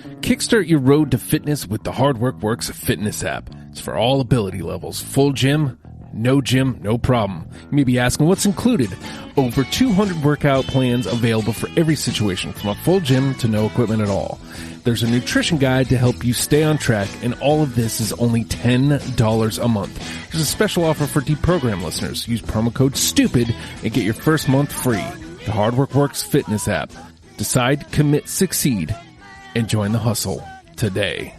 Kickstart your road to fitness with the Hard Work Works fitness app. It's for all ability levels. Full gym, no problem. You may be asking what's included. Over 200 workout plans available for every situation, from a full gym to no equipment at all. There's a nutrition guide to help you stay on track, and all of this is only $10 a month. There's a special offer for deprogram listeners. Use promo code STUPID and get your first month free. The Hard Work Works fitness app. Decide, commit, succeed, and join the hustle today.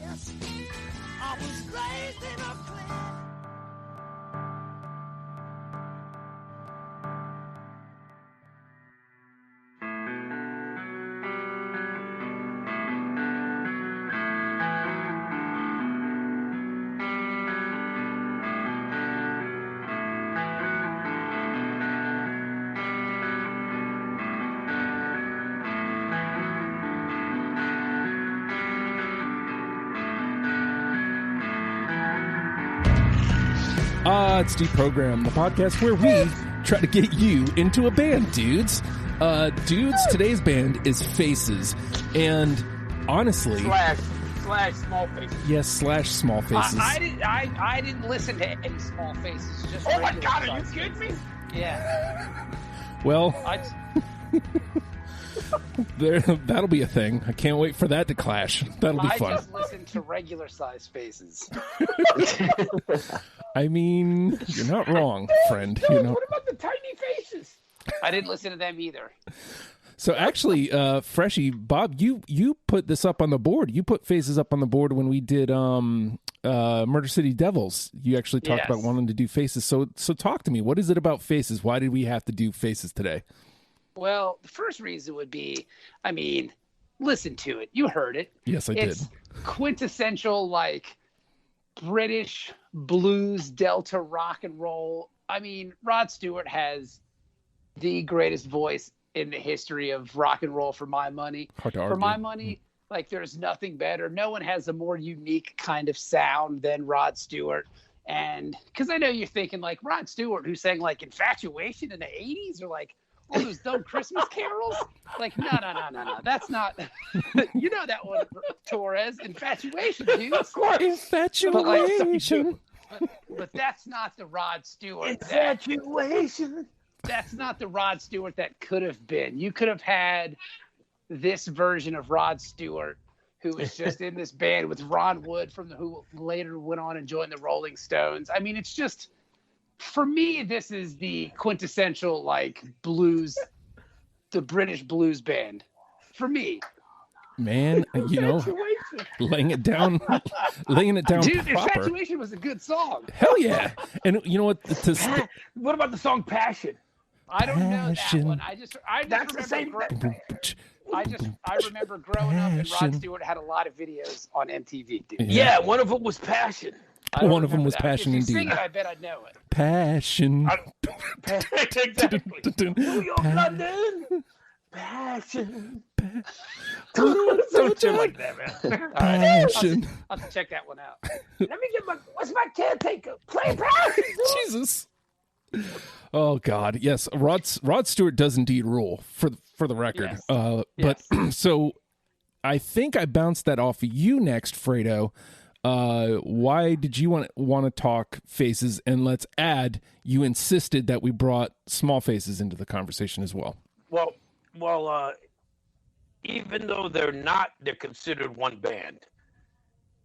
It's Deprogram, the podcast where we try to get you into a band, dudes. Today's band is Faces, and honestly... Slash Small Faces. Yes, slash Small Faces. I didn't listen to any Small Faces. Just oh my God, are you kidding me? Yeah. Well... that'll be a thing. I can't wait for that to clash. That'll be fun. I just listen to regular size Faces. I mean, you're not wrong, friend. No, you know. what about the Tiny Faces? I didn't listen to them either. So actually, Freshie, Bob, you put this up on the board. You put Faces up on the board when we did Murder City Devils. You actually talked about wanting to do Faces. So talk to me. What is it about Faces? Why did we have to do Faces today? Well, the first reason would be, I mean, listen to it. You heard it. Yes, I did. It's quintessential, like, British blues, Delta rock and roll. I mean, Rod Stewart has the greatest voice in the history of rock and roll, for my money. Hard to argue. For my money, like, there's nothing better. No one has a more unique kind of sound than Rod Stewart. And because I know you're thinking, like, Rod Stewart, who sang, like, Infatuation in the 80s, or, like, all those dumb Christmas carols? Like, no. That's not... You know that one, Torres. Infatuation, dude. Of course. Infatuation. But that's not the Rod Stewart. Infatuation. That's not the Rod Stewart that could have been. You could have had this version of Rod Stewart, who was just in this band with Ron Wood, who later went on and joined the Rolling Stones. I mean, it's just... For me, this is the quintessential, like, blues, the British blues band. For me. Man, you know, laying it down Dude, proper. Infatuation was a good song. Hell yeah. And you know what? What about the song Passion? I don't know that one. I That's the same. I remember growing up, and Rod Stewart had a lot of videos on MTV. Dude. Yeah, one of them was Passion. One of them was Passion, if you indeed. sing it, I bet I'd know it. Passion. Exactly. New York, London. Passion. Something like that, man. Passion. I'll have to check that one out. Let me get what's my caretaker? Play Passion. Jesus. Oh God, yes. Rod Stewart does indeed rule, for the record. Yes. But so I think I bounced that off of you next, Fredo. Why did you want to talk Faces? And let's add, you insisted that we brought Small Faces into the conversation as well. Well, even though they're considered one band.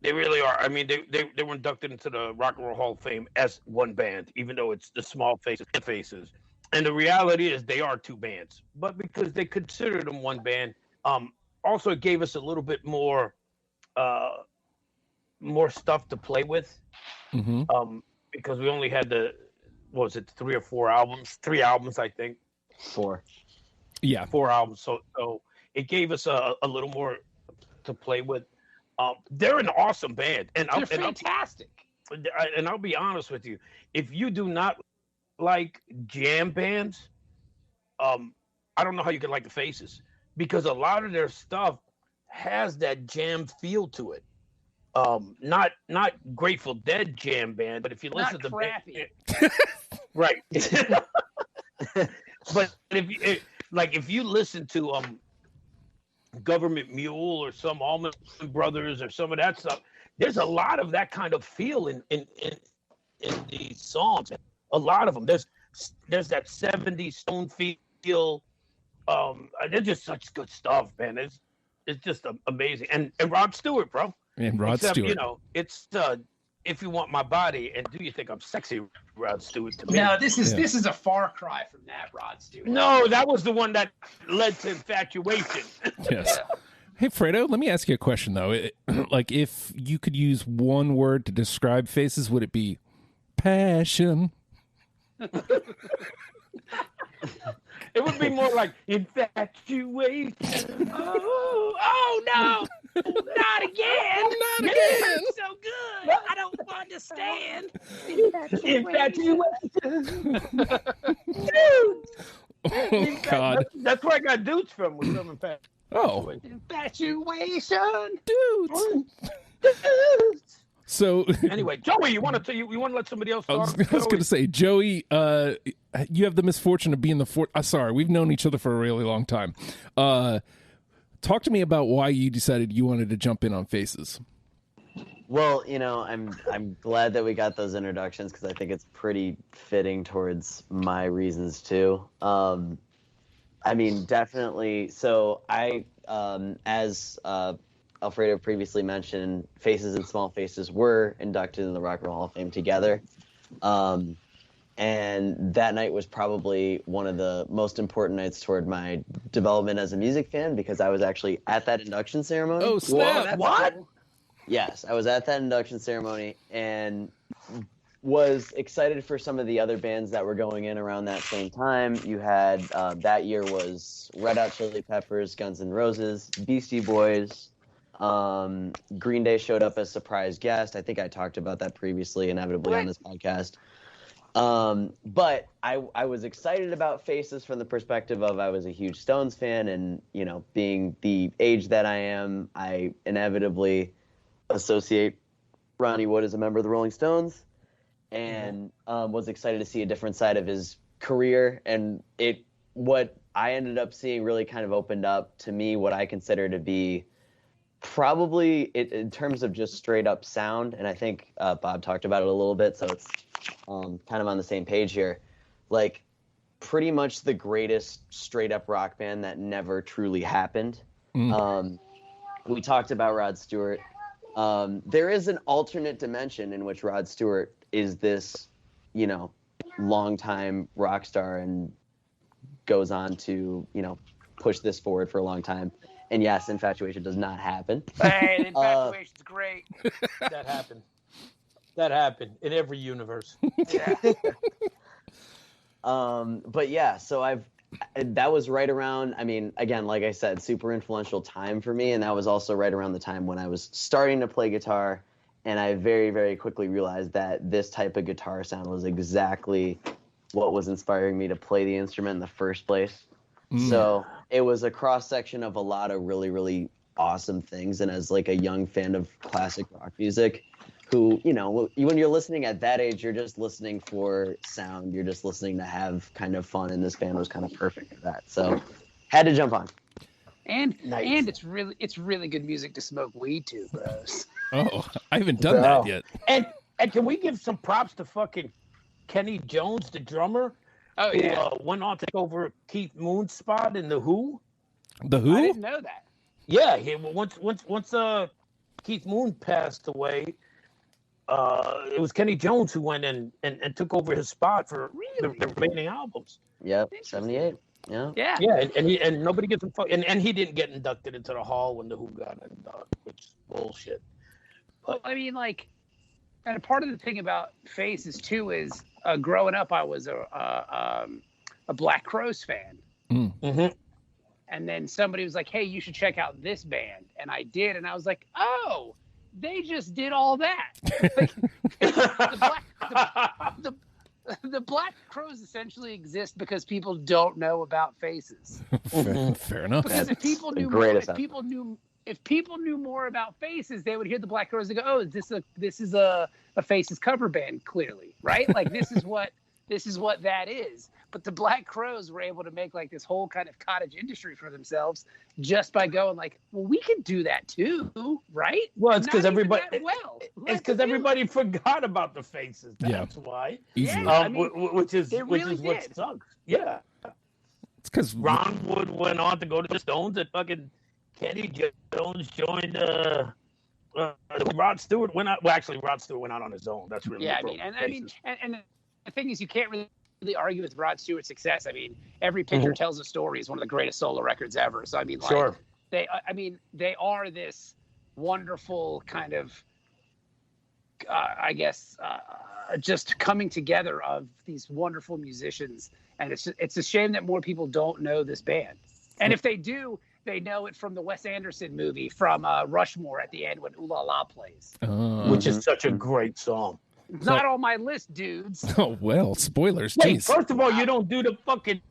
They really are. I mean, they were inducted into the Rock and Roll Hall of Fame as one band, even though it's the Small Faces. And the reality is they are two bands. But because they considered them one band, also it gave us a little bit more stuff to play with. Mm-hmm. Because we only had 3 or 4 albums? 3 albums, I think. 4. Yeah. 4 albums. So it gave us a little more to play with. They're an awesome band. And they're fantastic. And I'll be honest with you. If you do not like jam bands, I don't know how you can like the Faces. Because a lot of their stuff has that jam feel to it. Not Grateful Dead jam band, but if you listen to crappy. Right. But if you listen to Government Mule or some Allman Brothers or some of that stuff. There's a lot of that kind of feel in these songs. A lot of them. There's that 70s Stone feel. They're just such good stuff, man. It's just amazing. And Rod Stewart, bro. And Rod Except, Stewart. you know, it's If You Want My Body and Do You Think I'm Sexy, Rod Stewart to me. No, this is a far cry from that, Rod Stewart. No, that was the one that led to Infatuation. Yes. Hey, Fredo, let me ask you a question, though. Like, if you could use one word to describe Faces, would it be passion? It would be more like infatuation. Oh no, not again. Not again. So good. I don't understand. Infatuation. Oh, God. That's where I got dudes from. Was from Infatuation. Oh, Infatuation. dudes. So Anyway, Joey, you want to let somebody else I talk? was going to say, Joey, you have the misfortune of being the fourth. Sorry, we've known each other for a really long time. Talk to me about why you decided you wanted to jump in on Faces. Well, you know, I'm glad that we got those introductions because I think it's pretty fitting towards my reasons too. I mean, definitely. So as Alfredo previously mentioned, Faces and Small Faces were inducted in the Rock and Roll Hall of Fame together. And that night was probably one of the most important nights toward my development as a music fan because I was actually at that induction ceremony. Oh, snap. What? Yes, I was at that induction ceremony and was excited for some of the other bands that were going in around that same time. You had, that year was Red Hot Chili Peppers, Guns N' Roses, Beastie Boys, Green Day showed up as surprise guest. I think I talked about that previously, inevitably, on this podcast. But I was excited about Faces from the perspective of I was a huge Stones fan, and, you know, being the age that I am, I inevitably associate Ronnie Wood as a member of the Rolling Stones, and was excited to see a different side of his career. And what I ended up seeing really kind of opened up to me what I consider to be probably in terms of just straight up sound. And I think Bob talked about it a little bit, so it's kind of on the same page here. Like, pretty much the greatest straight up rock band that never truly happened. We talked about Rod Stewart. There is an alternate dimension in which Rod Stewart is this, you know, longtime rock star and goes on to, you know, push this forward for a long time. And yes, Infatuation does not happen. Hey, Infatuation's great. That happened. That happened in every universe. Yeah. But yeah, so that was right around, I mean, again, like I said, super influential time for me. And that was also right around the time when I was starting to play guitar. And I very, very quickly realized that this type of guitar sound was exactly what was inspiring me to play the instrument in the first place. So it was a cross-section of a lot of really, really awesome things. And as like a young fan of classic rock music, who, you know, when you're listening at that age, you're just listening for sound. You're just listening to have kind of fun. And this band was kind of perfect for that. So had to jump on. And Nice. and it's really good music to smoke weed to, bros. Oh, I haven't done that yet. And can we give some props to fucking Kenny Jones, the drummer, Oh who yeah, went on to take over Keith Moon's spot in the Who? The I Who? didn't know that. Yeah, once Keith Moon passed away, it was Kenny Jones who went in and took over his spot for the remaining albums. Yep, 78. Yeah. Yeah. Yeah, and nobody gives him fuck, and he didn't get inducted into the Hall when the Who got inducted, which is bullshit. Well, I mean, like, and a part of the thing about Faces too is growing up, I was a Black Crowes fan, Mm-hmm. and then somebody was like, "Hey, you should check out this band," and I did, and I was like, "Oh, they just did all that." The Black Crowes essentially exist because people don't know about Faces. Fair enough. Because if people the knew more, greatest if people knew more about Faces, they would hear the Black Crowes and go, "Oh, this is a Faces cover band, clearly, right? Like this is what this is what that is. But the Black Crowes were able to make like this whole kind of cottage industry for themselves just by going like, well, we could do that too, right? Well, it's because Not even everybody. that well. It's Let's because do everybody forgot about the Faces. Yeah. That's why. Easily. Yeah. I mean, Which is they really what did. sucks. Yeah. It's because Ron Wood went on to go to the Stones, and fucking Kenny Jones joined. Rod Stewart went out. Well, actually, Rod Stewart went out on his own. That's really Yeah, what broke Faces. and the thing is, you can't really argue with Rod Stewart's success. I mean, Every Picture Tells a Story is one of the greatest solo records ever. So I mean, like, Sure. they are this wonderful kind of, just coming together of these wonderful musicians, and it's a shame that more people don't know this band. And if they do, they know it from the Wes Anderson movie from Rushmore at the end when Ooh La La plays. Which is such a great song. It's not on my list, dudes. Oh well, spoilers. Wait, Jeez. first of all, you don't do the fucking.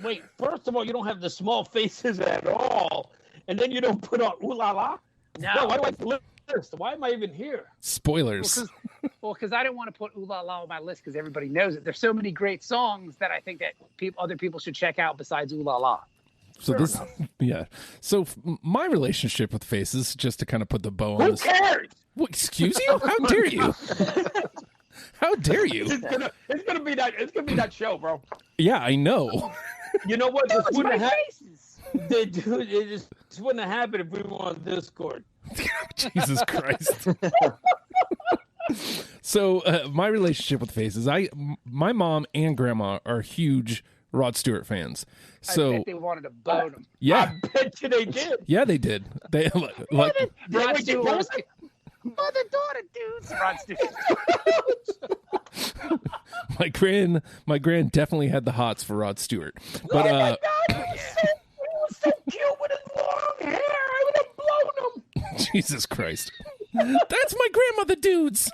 Wait, first of all, you don't have the Small Faces at all, and then you don't put on Ooh La La. No. Why do I have to list? Why am I even here? Spoilers. Well, because I didn't want to put Ooh La La on my list because everybody knows it. There's so many great songs that I think that other people should check out besides Ooh La La. So this, yeah. So my relationship with Faces, just to kind of put the bow on Who this. cares? Well, excuse you? How dare you? How dare you? It's gonna be that show, bro. Yeah, I know. You know what? This It's wouldn't my have faces. it just wouldn't have happened if we were on Discord. Jesus Christ. So my relationship with Faces, my mom and grandma are huge Rod Stewart fans. I So bet they wanted to bone him. yeah, I bet you they did. yeah, they did. They like Rod wait, Stewart they was like, mother-daughter dudes. Rod Stewart. my grand definitely had the hots for Rod Stewart. But Oh my God, he was so cute with his long hair. I would have blown him. Jesus Christ. That's my grandmother, dudes.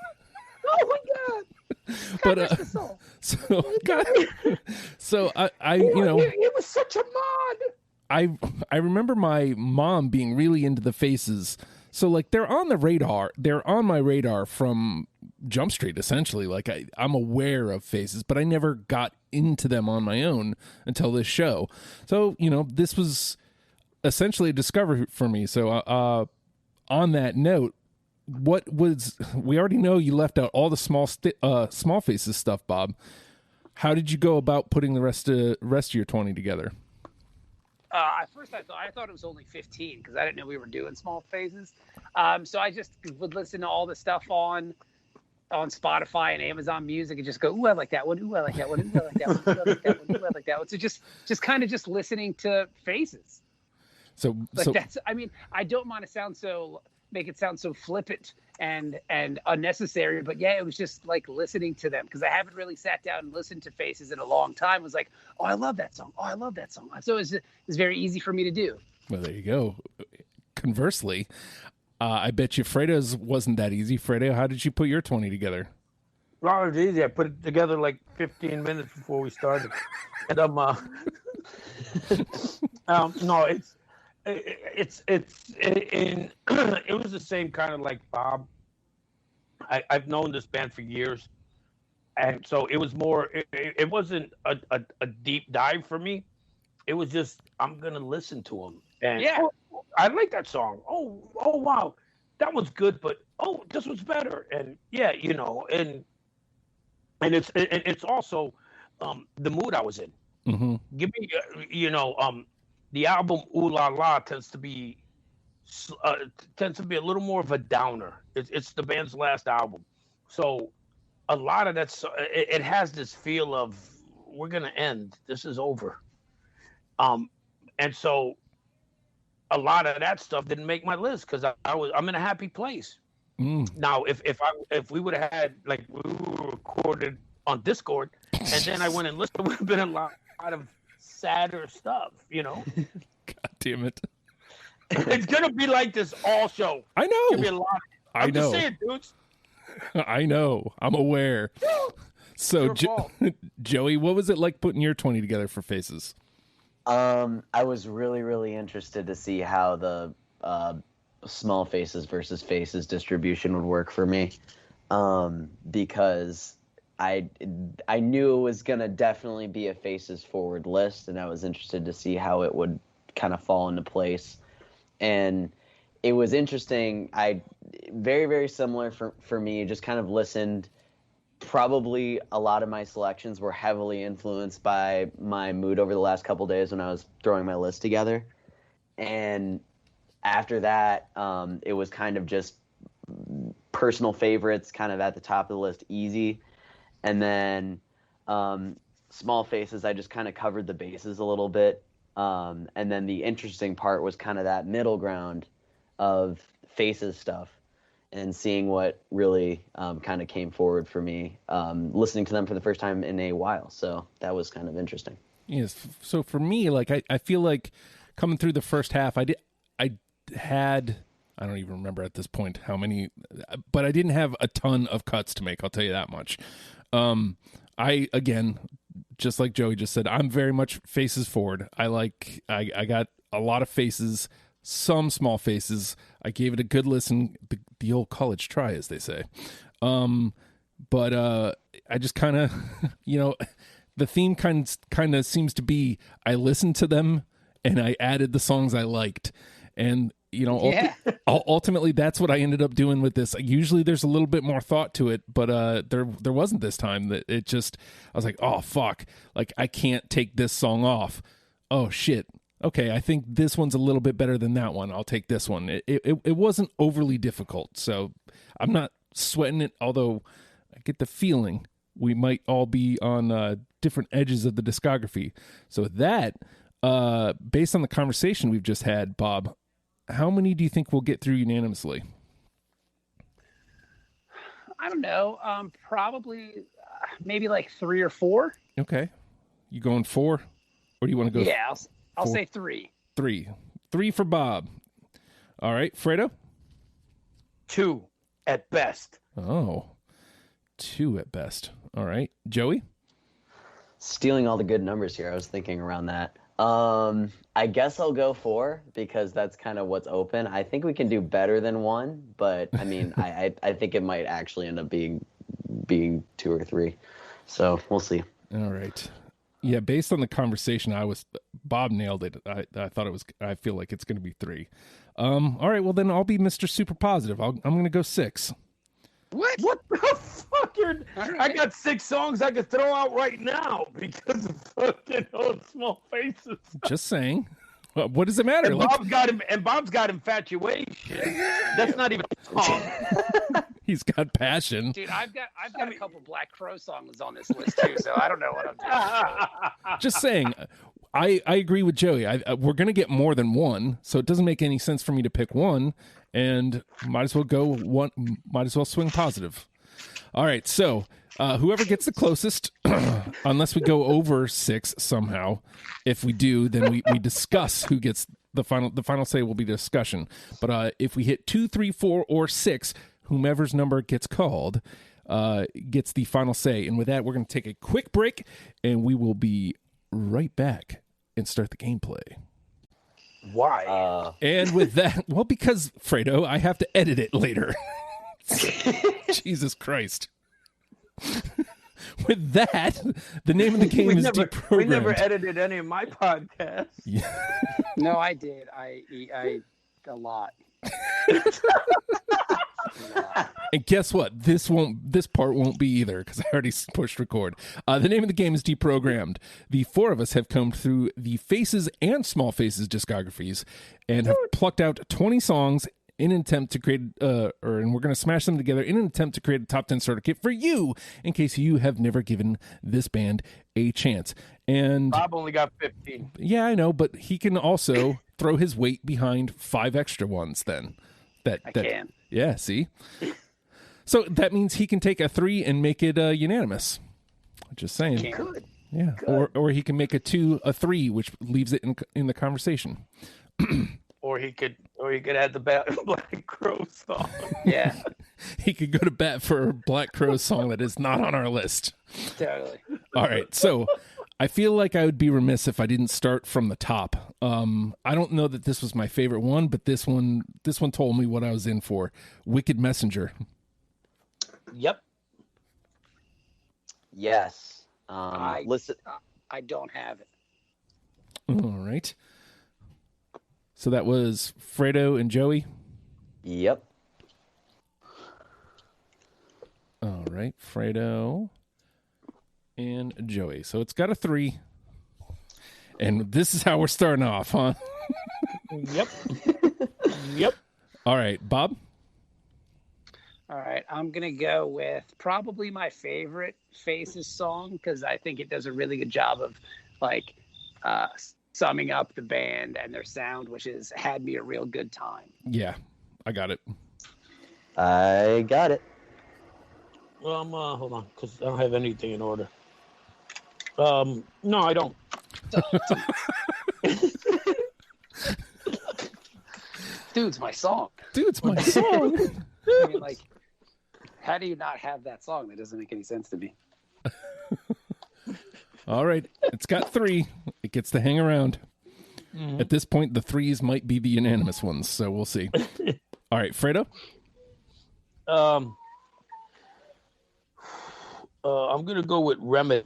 Oh my God. But so God, so I you know, He was such a mod. I remember my mom being really into the Faces. So like they're on the radar. They're on my radar from Jump Street essentially. Like I'm aware of Faces, but I never got into them on my own until this show. So, you know, this was essentially a discovery for me. So on that note, we already know you left out all the Small Faces stuff, Bob. How did you go about putting the rest of your 20 together? At first, I thought it was only 15 because I didn't know we were doing Small Phases. So I just would listen to all the stuff on Spotify and Amazon Music and just go, ooh, I like that one. Ooh, I like that one. Ooh, I like that one. Ooh, I like that one. Ooh, I like that one. So just kind of just listening to Faces. So That's. I mean, I don't want to make it sound so flippant and unnecessary, but yeah, it was just like listening to them because I haven't really sat down and listened to Faces in a long time. It was like, oh, I love that song. Oh, I love that song. So it's very easy for me to do. well, there you go. Conversely, I bet you Fredo's wasn't that easy. Fredo, how did you put your 20 together? Well, it was easy. I put it together like 15 minutes before we started. And no, it was the same kind of like Bob. I've known this band for years, and so it was more. It wasn't a deep dive for me. It was just I'm gonna listen to them, and Yeah. oh, I like that song. Oh wow, that was good, but oh, this was better, and yeah, you know, and it's also the mood I was in. Mm-hmm. Give me, the album Ooh La La tends to be a little more of a downer. It's the band's last album, so a lot of that it has this feel of we're gonna end. This is over. And so a lot of that stuff didn't make my list because I'm in a happy place. Now, if we would have had like we were recorded on Discord and then I went and listened, it would have been a lot of sadder stuff, you know. God damn it! It's gonna be like this all show. I It's gonna be a know. lot. I I'm just know. saying, dudes. I know. I'm aware. So, Your fault. Joey, what was it like putting your 20 together for Faces? I was really, really interested to see how the Small Faces versus Faces distribution would work for me, because I knew it was gonna definitely be a Faces Forward list, and I was interested to see how it would kind of fall into place. And it was interesting. Very, very similar for me. Just kind of listened. Probably a lot of my selections were heavily influenced by my mood over the last couple days when I was throwing my list together. And after that, it was kind of just personal favorites kind of at the top of the list, easy. And then Small Faces, I just kind of covered the bases a little bit. And then the interesting part was kind of that middle ground of Faces stuff and seeing what really kind of came forward for me, listening to them for the first time in a while. So that was kind of interesting. Yes. So for me, like, I feel like coming through the first half, I had, I don't even remember at this point how many, but I didn't have a ton of cuts to make. I'll tell you that much. Again, just like Joey just said, I'm very much Faces Forward. I got a lot of Faces, some Small Faces. I gave it a good listen, the old college try, as they say. But I just kind of, the theme kind of seems to be I listened to them and I added the songs I liked. And, ultimately that's what I ended up doing with this. Usually there's a little bit more thought to it, but there wasn't this time. That I was like, oh, fuck. Like, I can't take this song off. Oh, shit. Okay, I think this one's a little bit better than that one. I'll take this one. It wasn't overly difficult, so I'm not sweating it, although I get the feeling we might all be on different edges of the discography. So with that, based on the conversation we've just had, Bob, how many do you think we'll get through unanimously? I don't know. Probably maybe like 3 or 4. Okay. You going 4? Or do you want to go? Yeah, I'll say 3. 3 for Bob. All right, Fredo? 2 at best. Oh, 2 at best. All right. Joey? Stealing all the good numbers here. I was thinking around that. I guess I'll go 4 because that's kind of what's open. I think we can do better than 1, but I mean, I think it might actually end up being 2 or 3. So we'll see. All right. Yeah, based on the conversation, Bob nailed it. I feel like it's going to be 3. All right, well then I'll be Mr. Super Positive. I'm going to go 6. What the fuck? I got 6 songs I could throw out right now because of fucking old Small Faces. Just saying. What does it matter? And Bob's got Infatuation. That's not even a song. He's got passion. Dude, I've got a couple Black Crow songs on this list too, so I don't know what I'm doing. Just saying. I agree with Joey. We're going to get more than 1, so it doesn't make any sense for me to pick 1, and might as well swing positive. All right, so whoever gets the closest, unless we go over 6 somehow, if we do, then we discuss who gets the final say will be discussion. But if we hit 2, 3, 4, or 6, whomever's number gets called gets the final say. And with that, we're going to take a quick break, and we will be right back and start the gameplay. Why? And with that, well, because, Fredo, I have to edit it later. Jesus Christ. With that, the name of the game is Deprogrammed. We never edited any of my podcasts. Yeah. No, I did. I a lot. And guess what? This part won't be either because I already pushed record. The name of the game is Deprogrammed. The 4 of us have combed through the Faces and Small Faces discographies and have plucked out 20 songs in an attempt to create, and we're going to smash them together in an attempt to create a top 10 starter kit for you in case you have never given this band a chance. And Bob only got 15. Yeah, I know, but he can also throw his weight behind 5 extra ones then. I can. Yeah, see? So that means he can take a 3 and make it unanimous. Just saying. Good. Yeah. Good. Or he can make a 2 a 3, which leaves it in the conversation. Or he could add the Black Crow song. Yeah. He could go to bat for a Black Crow song that is not on our list. Totally. All right. So I feel like I would be remiss if I didn't start from the top. I don't know that this was my favorite one, but this one told me what I was in for. Wicked Messenger. Yep. Yes. Listen. I don't have it. All right. So that was Fredo and Joey. Yep. All right, Fredo and Joey. So it's got a 3. And this is how we're starting off, huh? Yep. Yep. All right, Bob? All right, I'm going to go with probably my favorite Faces song because I think it does a really good job of like summing up the band and their sound, which has had me a real good time. Yeah, I got it. I got it. Hold on, because I don't have anything in order. No, I don't. Dude's my song. Dude's my song. I mean, like, how do you not have that song? That doesn't make any sense to me. All right, it's got 3. It gets to hang around. Mm-hmm. At this point, the 3s might be the unanimous ones, so we'll see. All right, Fredo? I'm gonna go with Remedy.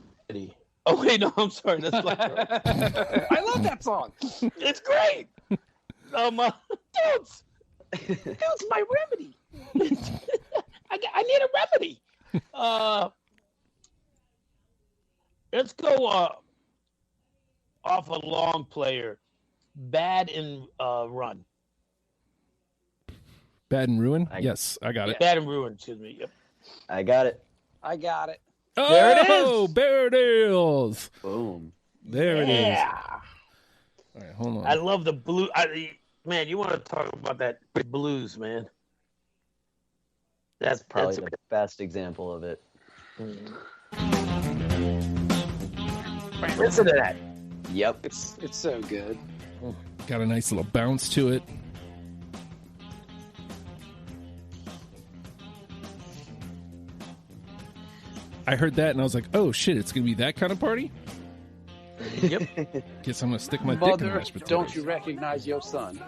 Oh wait, no, I'm sorry. That's like I love that song. It's great. Dudes, my remedy. I need a remedy. Let's go off a long player. Bad and Run. Bad and Ruin? Yes, I got it. Bad and Ruin, excuse me. Yep. I got it. I got it. Oh, There it is. There it is. Boom. There it is. Yeah. All right, hold on. I love the blue. Man, you want to talk about that blues, man? That's probably the best example of it. Listen to that. Yep. It's so good. Got a nice little bounce to it. I heard that and I was like, oh shit, it's going to be that kind of party? Yep. Guess I'm going to stick my dick in the Mother, mashed potatoes. don't you recognize your son?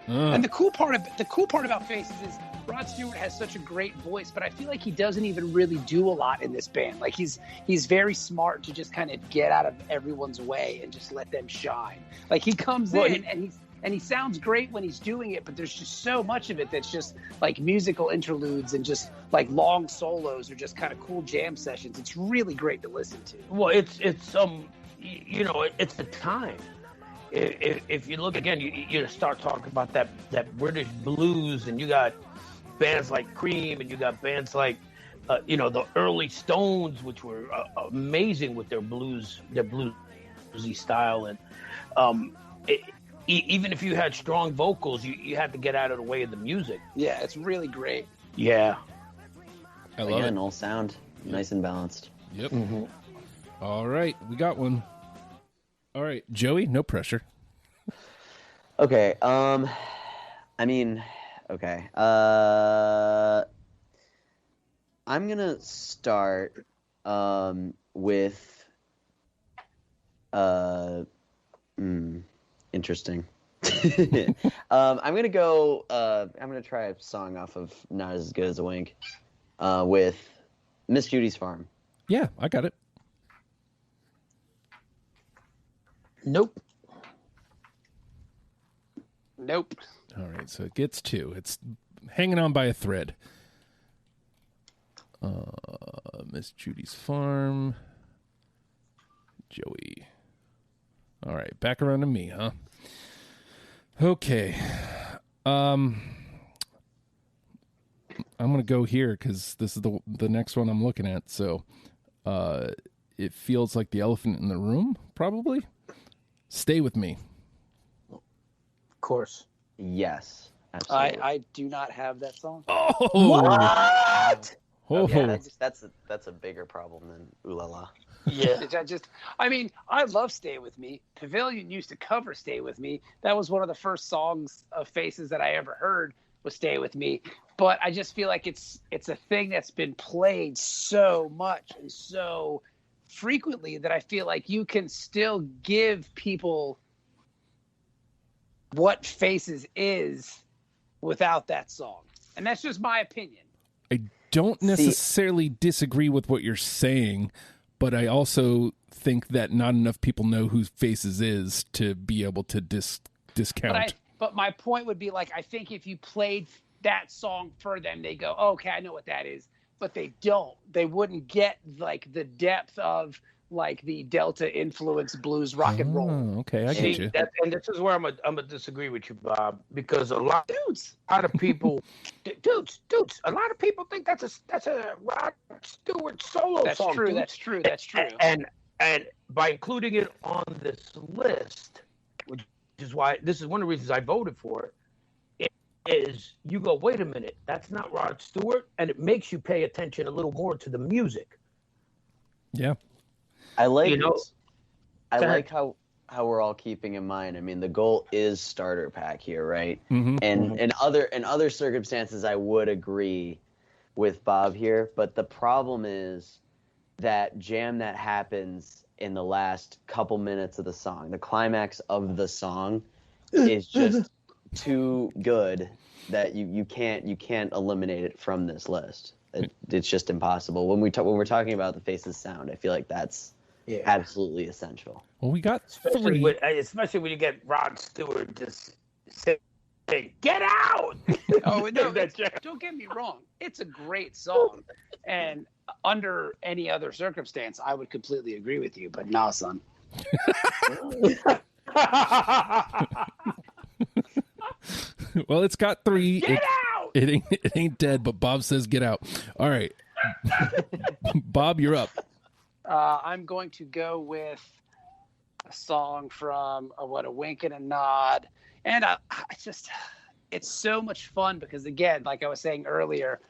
And the cool part about Faces is Rod Stewart has such a great voice, but I feel like he doesn't even really do a lot in this band. Like he's very smart to just kind of get out of everyone's way and just let them shine. Like he comes in and he sounds great when he's doing it, but there's just so much of it that's just like musical interludes and just like long solos or just kind of cool jam sessions. It's really great to listen to. Well, it's the time. If you look again, you start talking about that British blues, and you got bands like Cream, and you got bands like the early Stones, which were amazing with their bluesy style, and even if you had strong vocals, you had to get out of the way of the music. Yeah, it's really great. Yeah, I love it. All sound nice and balanced. Yep. Mm-hmm. All right, we got one. All right, Joey, no pressure. Okay. Okay. I'm gonna start with interesting. I'm gonna go. I'm gonna try a song off of Not As Good as a Wink with Miss Judy's Farm. Yeah, I got it. Nope. All right, so it gets 2. It's hanging on by a thread. Miss Judy's Farm. Joey. All right, back around to me, huh? Okay. I'm gonna go here because this is the next one I'm looking at. So, it feels like the elephant in the room, probably. Stay With Me. Of course. Yes, absolutely. I do not have that song. Oh, What? Oh, Yeah, that's a bigger problem than Ooh La La. Yeah. I love Stay With Me. Pavilion used to cover Stay With Me. That was one of the first songs of Faces that I ever heard was Stay With Me. But I just feel like it's a thing that's been played so much and so frequently that I feel like you can still give people what Faces is without that song. And that's just my opinion. don't necessarily disagree with what you're saying, but I also think that not enough people know who Faces is to be able to discount. But my point would be, like, I think if you played that song for them, they go, oh, okay, I know what that is. But they don't. They wouldn't get, like, the depth of, like, the Delta influence blues rock and roll. Okay, I get you. And this is where I'm gonna disagree with you, Bob, because a lot of people, dudes, a lot of people think that's a Rod Stewart solo song. That's true. And by including it on this list, which is why this is one of the reasons I voted for it, is you go, wait a minute, that's not Rod Stewart, and it makes you pay attention a little more to the music. Yeah. I like how we're all keeping in mind. I mean, the goal is starter pack here, right? Mm-hmm. And in other circumstances, I would agree with Bob here. But the problem is that jam that happens in the last couple minutes of the song, the climax of the song, is just too good that you can't eliminate it from this list. It's just impossible. When we're talking about the Faces sound, I feel like that's absolutely essential. Well, we got especially when you get Rod Stewart just saying, "Get out!" Oh no! Don't get me wrong. It's a great song, and under any other circumstance, I would completely agree with you. But nah, son. Well, it's got 3. Get out! It ain't dead, but Bob says get out. All right, Bob, you're up. I'm going to go with a song from A Wink and a Nod. And it's so much fun because, again, like I was saying earlier,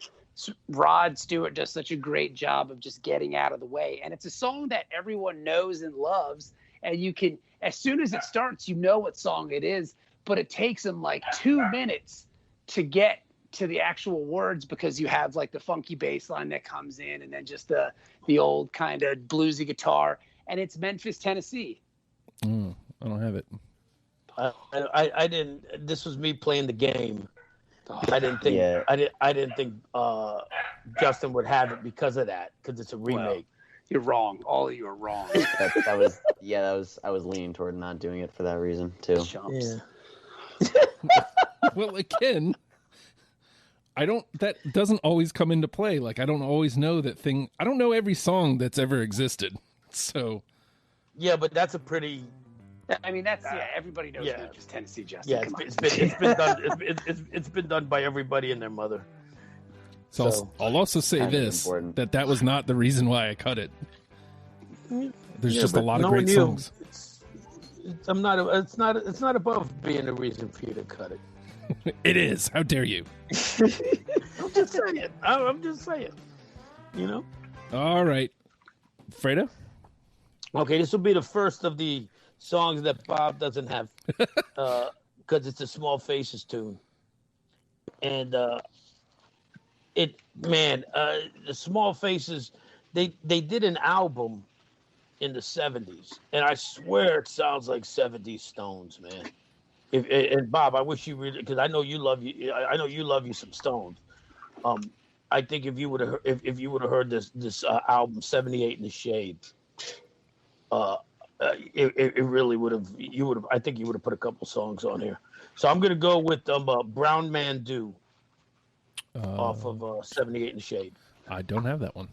Rod Stewart does such a great job of just getting out of the way. And it's a song that everyone knows and loves. And you can, as soon as it starts, you know what song it is. But it takes him like 2 minutes to get to the actual words because you have like the funky bass line that comes in and then just the old kind of bluesy guitar, and it's Memphis, Tennessee. I don't have it. I didn't. This was me playing the game. I didn't think. Yeah. I didn't think Justin would have it because of that, because it's a remake. Well, you're wrong. All of you are wrong. I was leaning toward not doing it for that reason too. Chumps. Well, again, that doesn't always come into play. Like, I don't always know that thing. I don't know every song that's ever existed. So. Yeah, but that's a pretty. I mean, everybody knows Memphis, Tennessee, Justin. Yeah, it's been done. It's been done by everybody and their mother. So I'll also say this: that was not the reason why I cut it. There's just a lot of great songs. It's not above being a reason for you to cut it. It is. How dare you? I'm just saying. I'm just saying. You know. All right, Fredo. Okay, this will be the first of the songs that Bob doesn't have, because it's a Small Faces tune, and the Small Faces, they did an album in the 70s, and I swear it sounds like 70s Stones, man. And Bob, I wish you really, because I know you love you some Stones. I think if you would have heard this album 78 in the Shade, it really would have. I think you would have put a couple songs on here. So I'm gonna go with Brown Man Do off of 78 in the Shade. I don't have that one.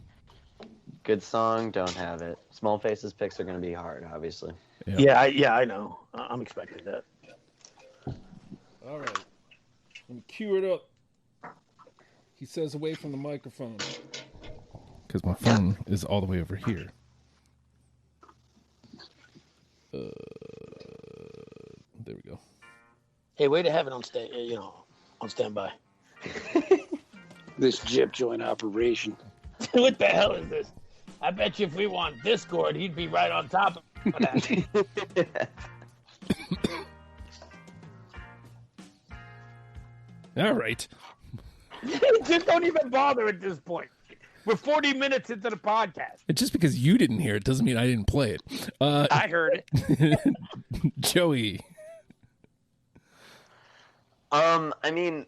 Good song, don't have it. Small Faces picks are going to be hard, obviously. Yeah, I know. I'm expecting that. All right. Let me cue it up. He says away from the microphone. Because my phone is all the way over here. There we go. Hey, way to have it on on standby. This Jip joint operation. What the hell is this? I bet you if we want Discord, he'd be right on top of that. All right. Just don't even bother at this point. We're 40 minutes into the podcast. It's just because you didn't hear it doesn't mean I didn't play it. I heard it. Joey. I mean,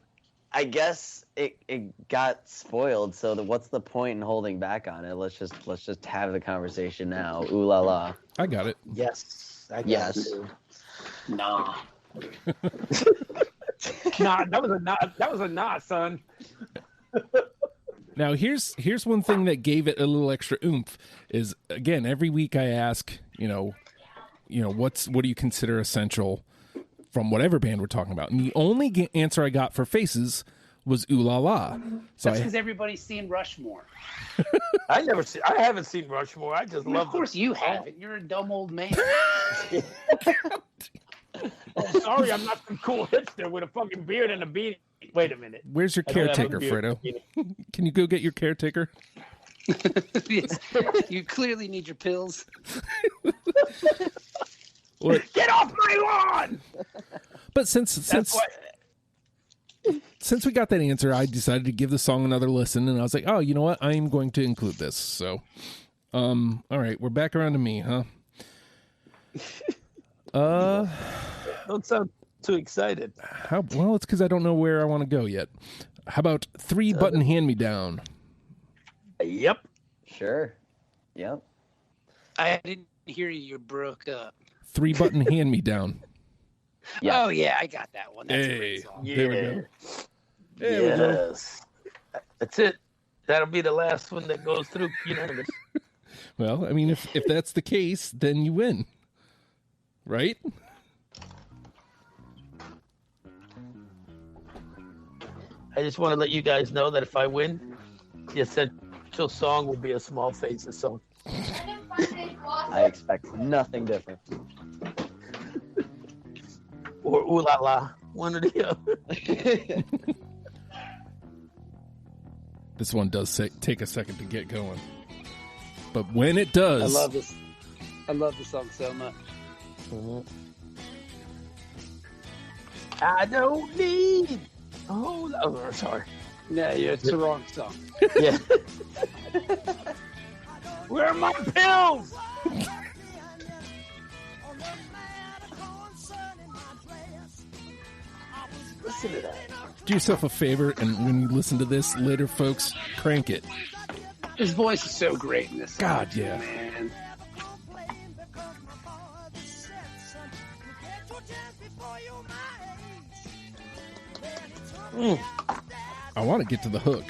I guess it got spoiled. So what's the point in holding back on it? Let's just have the conversation now. Ooh la la. I got it. Yes. I Yes. guess. Nah. Nah, that was a nah. That was a nah, son. Now here's one thing that gave it a little extra oomph is, again, every week I ask, what do you consider essential from whatever band we're talking about, and the only answer I got for Faces was Ooh La La. So That's because everybody's seen Rushmore. I haven't seen Rushmore. I just love. Of course you haven't. You're a dumb old man. Oh, sorry, I'm not some cool hipster with a fucking beard and a beanie. Wait a minute. Where's your I don't have a caretaker, beard. Fredo? Can you go get your caretaker? Yes. You clearly need your pills. What? Get off my lawn! But since we got that answer, I decided to give the song another listen, and I was like, oh, you know what? I am going to include this. So, all right, we're back around to me, huh? Don't sound too excited. Well, it's because I don't know where I want to go yet. How about 3-Button Hand-Me-Down? Yep. Sure. Yep. I didn't hear you broke up. 3-Button Hand-Me-Down. Yeah. Oh yeah, I got that one. That's a Hey, great song. there we go. There we go. Yes. That's it. That'll be the last one that goes through unanimous. Well, I mean, if that's the case, then you win, right? I just want to let you guys know that if I win, the essential song will be a Small Faces song. I expect nothing different. Or Ooh La La. One or the other. This one does take a second to get going, but when it does, I love this. I love the song so much. I don't need. Oh, sorry. No, yeah, it's the wrong song. Yeah. Where are my pills? Listen to that. do yourself a favor, and when you listen to this later, folks, crank it. His voice is so great in this song. God, yeah. Man. I want to get to the hook.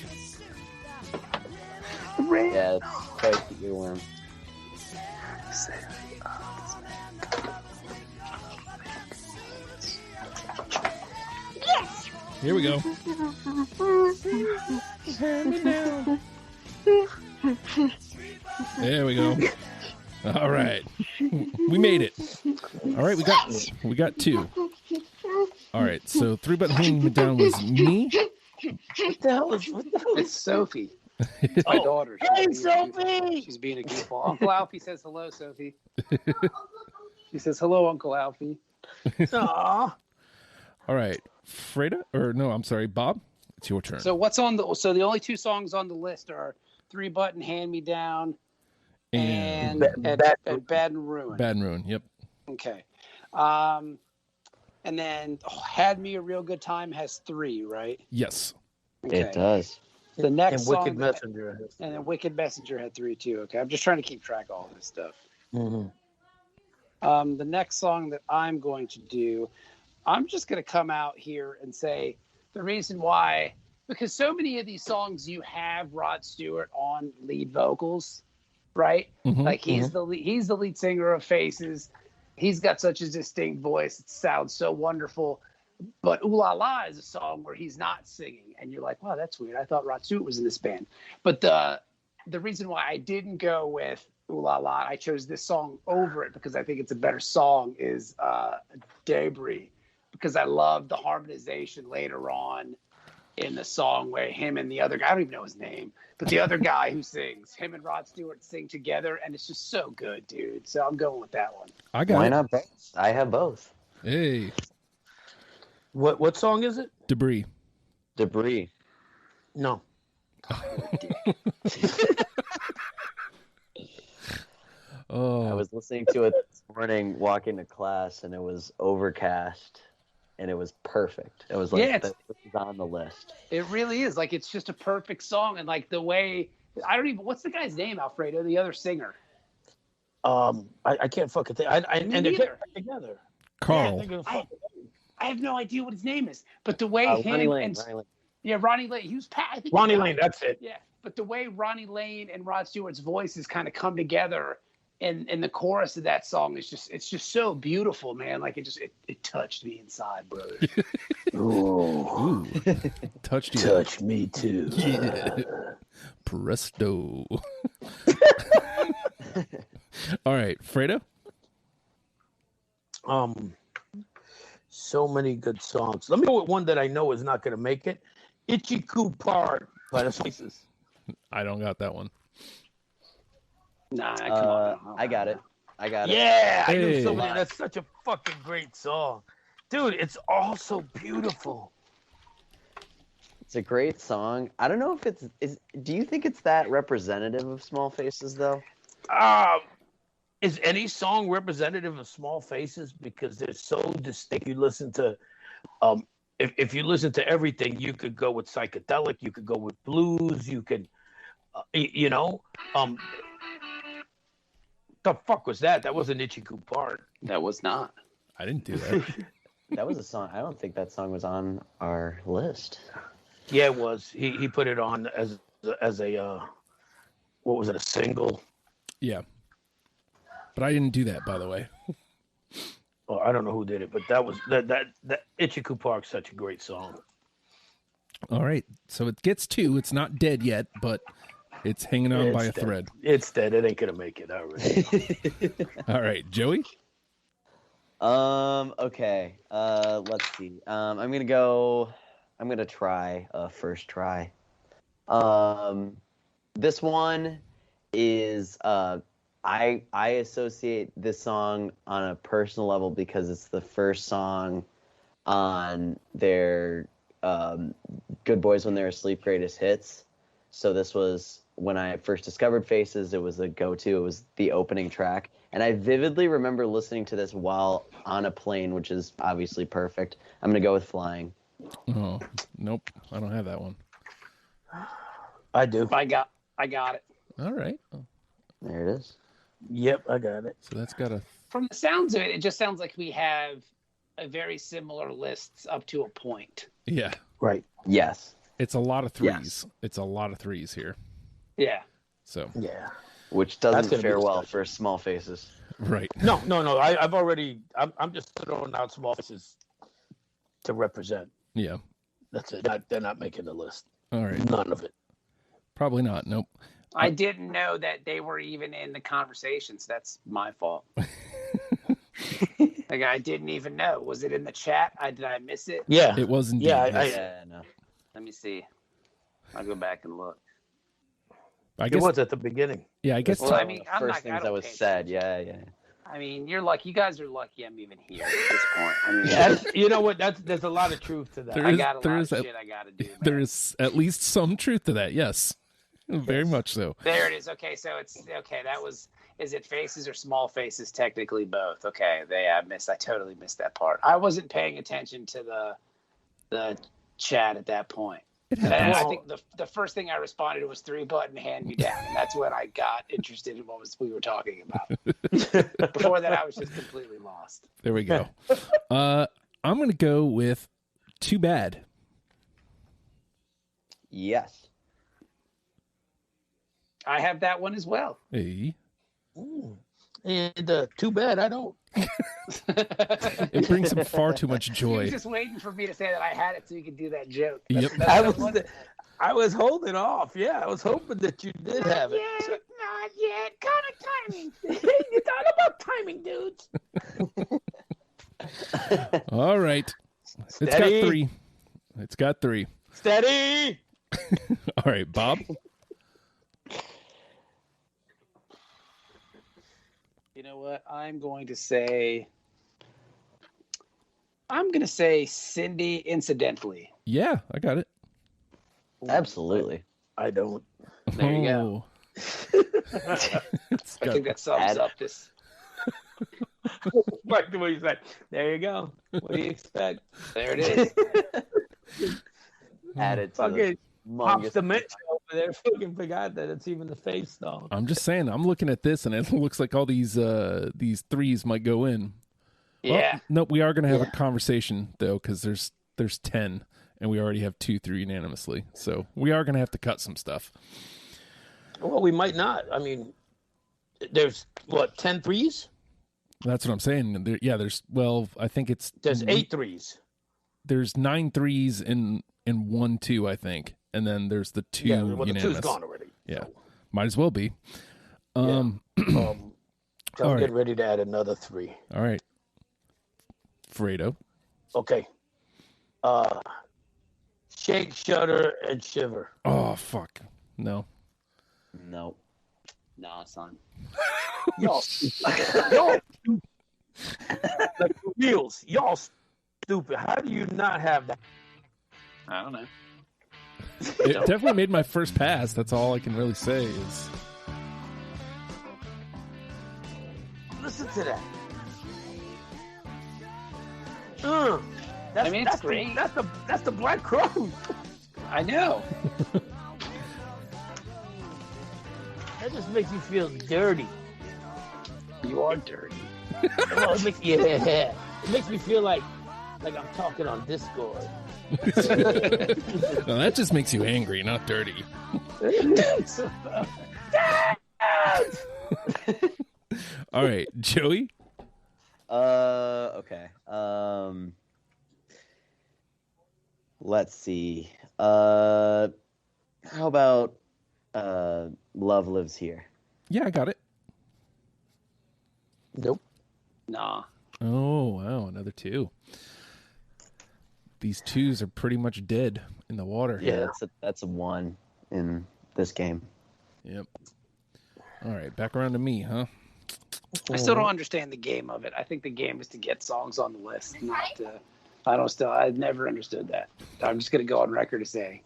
Yeah, it's quite the earworm. Here we go. There we go. All right, we made it. All right, we got two. All right, so 3-Button Hand-Me-Down was me. What the hell is It's Sophie. My daughter. Hey, She's being a Sophie! goofball. She's being a goofball. Uncle Alfie says hello, Sophie. She says hello, Uncle Alfie. Aw. All right, Freda, or no, I'm sorry, Bob. It's your turn. So what's on the? So the only two songs on the list are 3-Button Hand Me Down and Bad and Ruin. Bad and Ruin. Yep. Okay. And then Had Me a Real Good Time has 3, right? Yes. Okay. It does. The next And Wicked song Messenger. and then Wicked Messenger had 3 too. Okay, I'm just trying to keep track of all this stuff. Mm-hmm. The next song that I'm going to do, I'm just going to come out here and say the reason why, because so many of these songs you have Rod Stewart on lead vocals, right? Mhm, Like he's the lead singer of Faces. He's got such a distinct voice. It sounds so wonderful. But Ooh La La is a song where he's not singing, and you're like, wow, that's weird. I thought Rod Stewart was in this band. But the reason why I didn't go with Ooh La La, I chose this song over it because I think it's a better song, is Debris, because I love the harmonization later on in the song where him and the other guy, I don't even know his name, but the other guy who sings, him and Rod Stewart sing together, and it's just so good, dude. So I'm going with that one. I got Why it. not both? I have both. Hey, What song is it? Debris. Debris. No. Oh, I was listening to it this morning walking to class, and it was overcast. and it was perfect. It was like Yeah, this is on the list. It really is. Like, it's just a perfect song. And like the way, I don't even, what's the guy's name, Alfredo, the other singer? I can't fucking think. And they're neither. getting together. Carl. I have no idea what his name is, but the way Ronnie Lane. Ronnie Lane, he was I think Ronnie he was- Lane, that's it. Yeah, but the way Ronnie Lane and Rod Stewart's voices kind of come together in the chorus of that song is it's just so beautiful, man. Like it touched me inside, brother. Ooh. Touched you. Touch me too. Yeah. Presto. All right, Fredo. So many good songs. Let me go with one that I know is not going to make it. Itchy Coo Park by the Spices. I don't got that one. Nah, come on. I got it. Yeah, I Hey. knew somebody. That's such a fucking great song, dude. It's all so beautiful. It's a great song. I don't know if do you think it's that representative of Small Faces though? Is any song representative of Small Faces? Because they're so distinct. You listen to, if you listen to everything, you could go with psychedelic, you could go with blues, you could, the fuck was that? That wasn't Itchy Coo Park. That was not. I didn't do that. That was a song. I don't think that song was on our list. Yeah, it was. He put it on as a what was it, a single? Yeah. But I didn't do that, by the way. Oh, I don't know who did it, but that was that Itchy Coo Park's such a great song. All right. So it gets 2. It's not dead yet, but it's hanging on by a dead. thread. It's dead. It ain't gonna make it already. All right, Joey. Okay. Let's see. I'm gonna try First Try. This one is I associate this song on a personal level because it's the first song on their Good Boys When They're Asleep greatest hits. So this was when I first discovered Faces. It was a go-to. It was the opening track. And I vividly remember listening to this while on a plane, which is obviously perfect. I'm going to go with Flying. Oh, nope. I don't have that one. I do. I got it. All right. There it is. Yep, I got it. So that's got a... From the sounds of it, it just sounds like we have a very similar lists up to a point. Yeah. Right. Yes. It's a lot of 3s. Yes. It's a lot of 3s here. Yeah. So, Yeah. Which That's doesn't gonna be fare well discussion. for Small Faces. right. No. I've already. I'm just throwing out Small Faces to represent. Yeah. That's it. They're not making the list. All right. None of it. Probably not. Nope. I didn't know that they were even in the conversations. That's my fault. Like, I didn't even know. Was it in the chat? Did I miss it? Yeah. It was indeed. Yeah, yes. Yeah, no. Let me see. I'll go back and look. I It guess. was at the beginning. Yeah, I guess. Well, Well, I mean, the I'm first not- I things don't that was pay said. attention. Yeah. I mean, you're lucky. You guys are lucky I'm even here at this point. I mean, You know what? There's a lot of truth to that. There I is- got a lot of a- shit I got to do. Man. there is at least some truth to that. Yes. Very much so. There it is. Okay, so it's okay. That was. Is it Faces or Small Faces? Technically both. Okay, I totally missed that part. I wasn't paying attention to the chat at that point. It And happens. I think the first thing I responded was 3-button hand me down, and that's when I got interested in what we were talking about. Before that, I was just completely lost. There we go. I'm going to go with Too Bad. Yes. I have that one as well. Hey. And too bad I don't. It brings him far too much You were joy. just waiting for me to say that I had it so you could do that joke. Yep. I was holding off. Yeah, I was hoping that you did have it. Not yet. Kind of timing. It's all about timing, dudes. All right. It's got Steady. 3. It's got 3. Steady. All right, Bob. You know what? I'm going to say Cindy incidentally. Yeah, I got it. Absolutely. I don't. There you go. Oh. It's I got- think that sums Add- up this. Like the way he's like, there you go. What do you expect? There it is. Added to Fucking Pops humongous. Dementia over there fucking forgot that it's even the face song. I'm just saying. I'm looking at this, and it looks like all these threes might go in. Well, Yeah. no, we are going to have a conversation though, because there's 10, and we already have 2 through unanimously. So we are going to have to cut some stuff. Well, we might not. I mean, there's what, 10 threes? That's what I'm saying. There's I think it's There's 8 threes. There's 9 threes in 1 2, I think, and then there's the 2 Yeah, well, the unanimous. 2's gone already. Yeah, So, might as well be. so All I'm right. getting ready to add another 3. All right, Fredo. Okay. Shake, shudder, and shiver. Oh fuck, no. No. Nah, son. Y'all, y'all, like for reals, y'all stupid. How do you not have that? I don't know. It definitely made my first pass. That's all I can really say is. Listen to that. That's, I mean, it's that's great. That's the Black Crows. I know. That just makes you feel dirty. You are dirty. Well, it makes me feel like I'm talking on Discord. No, that just makes you angry, not dirty. All right, Joey. Okay. Let's see. How about Love Lives Here? Yeah, I got it. Nope. Nah. Oh wow, another 2. These 2s are pretty much dead in the water. Yeah. That's a 1 in this game. Yep. All right, back around to me, huh? I still don't understand the game of it. I think the game is to get songs on the list, not to. I've never understood that. I'm just going to go on record to say.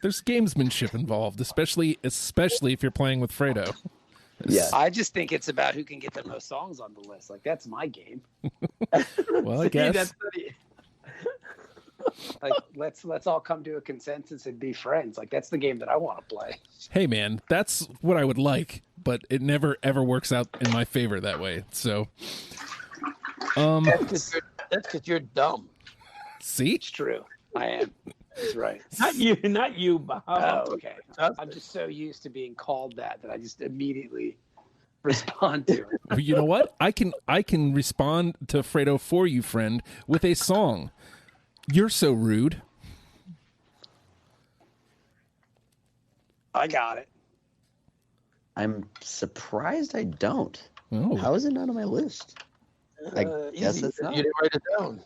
There's gamesmanship involved, especially if you're playing with Fredo. Yeah. I just think it's about who can get the most songs on the list. Like, that's my game. Well, I guess. Like, let's all come to a consensus and be friends. Like, that's the game that I want to play. Hey, man, that's what I would like, but it never ever works out in my favor that way. So, That's because you're dumb. see, It's true. I am. That's right. Not you, Bob. Oh, okay. I'm just so used to being called that I just immediately respond to it. Well, you know what? I can respond to Fredo for you, friend, with a song. You're so rude. I got it. I'm surprised I don't. Oh, How is it not on my list? I guess Easy. it's not. You didn't write it down.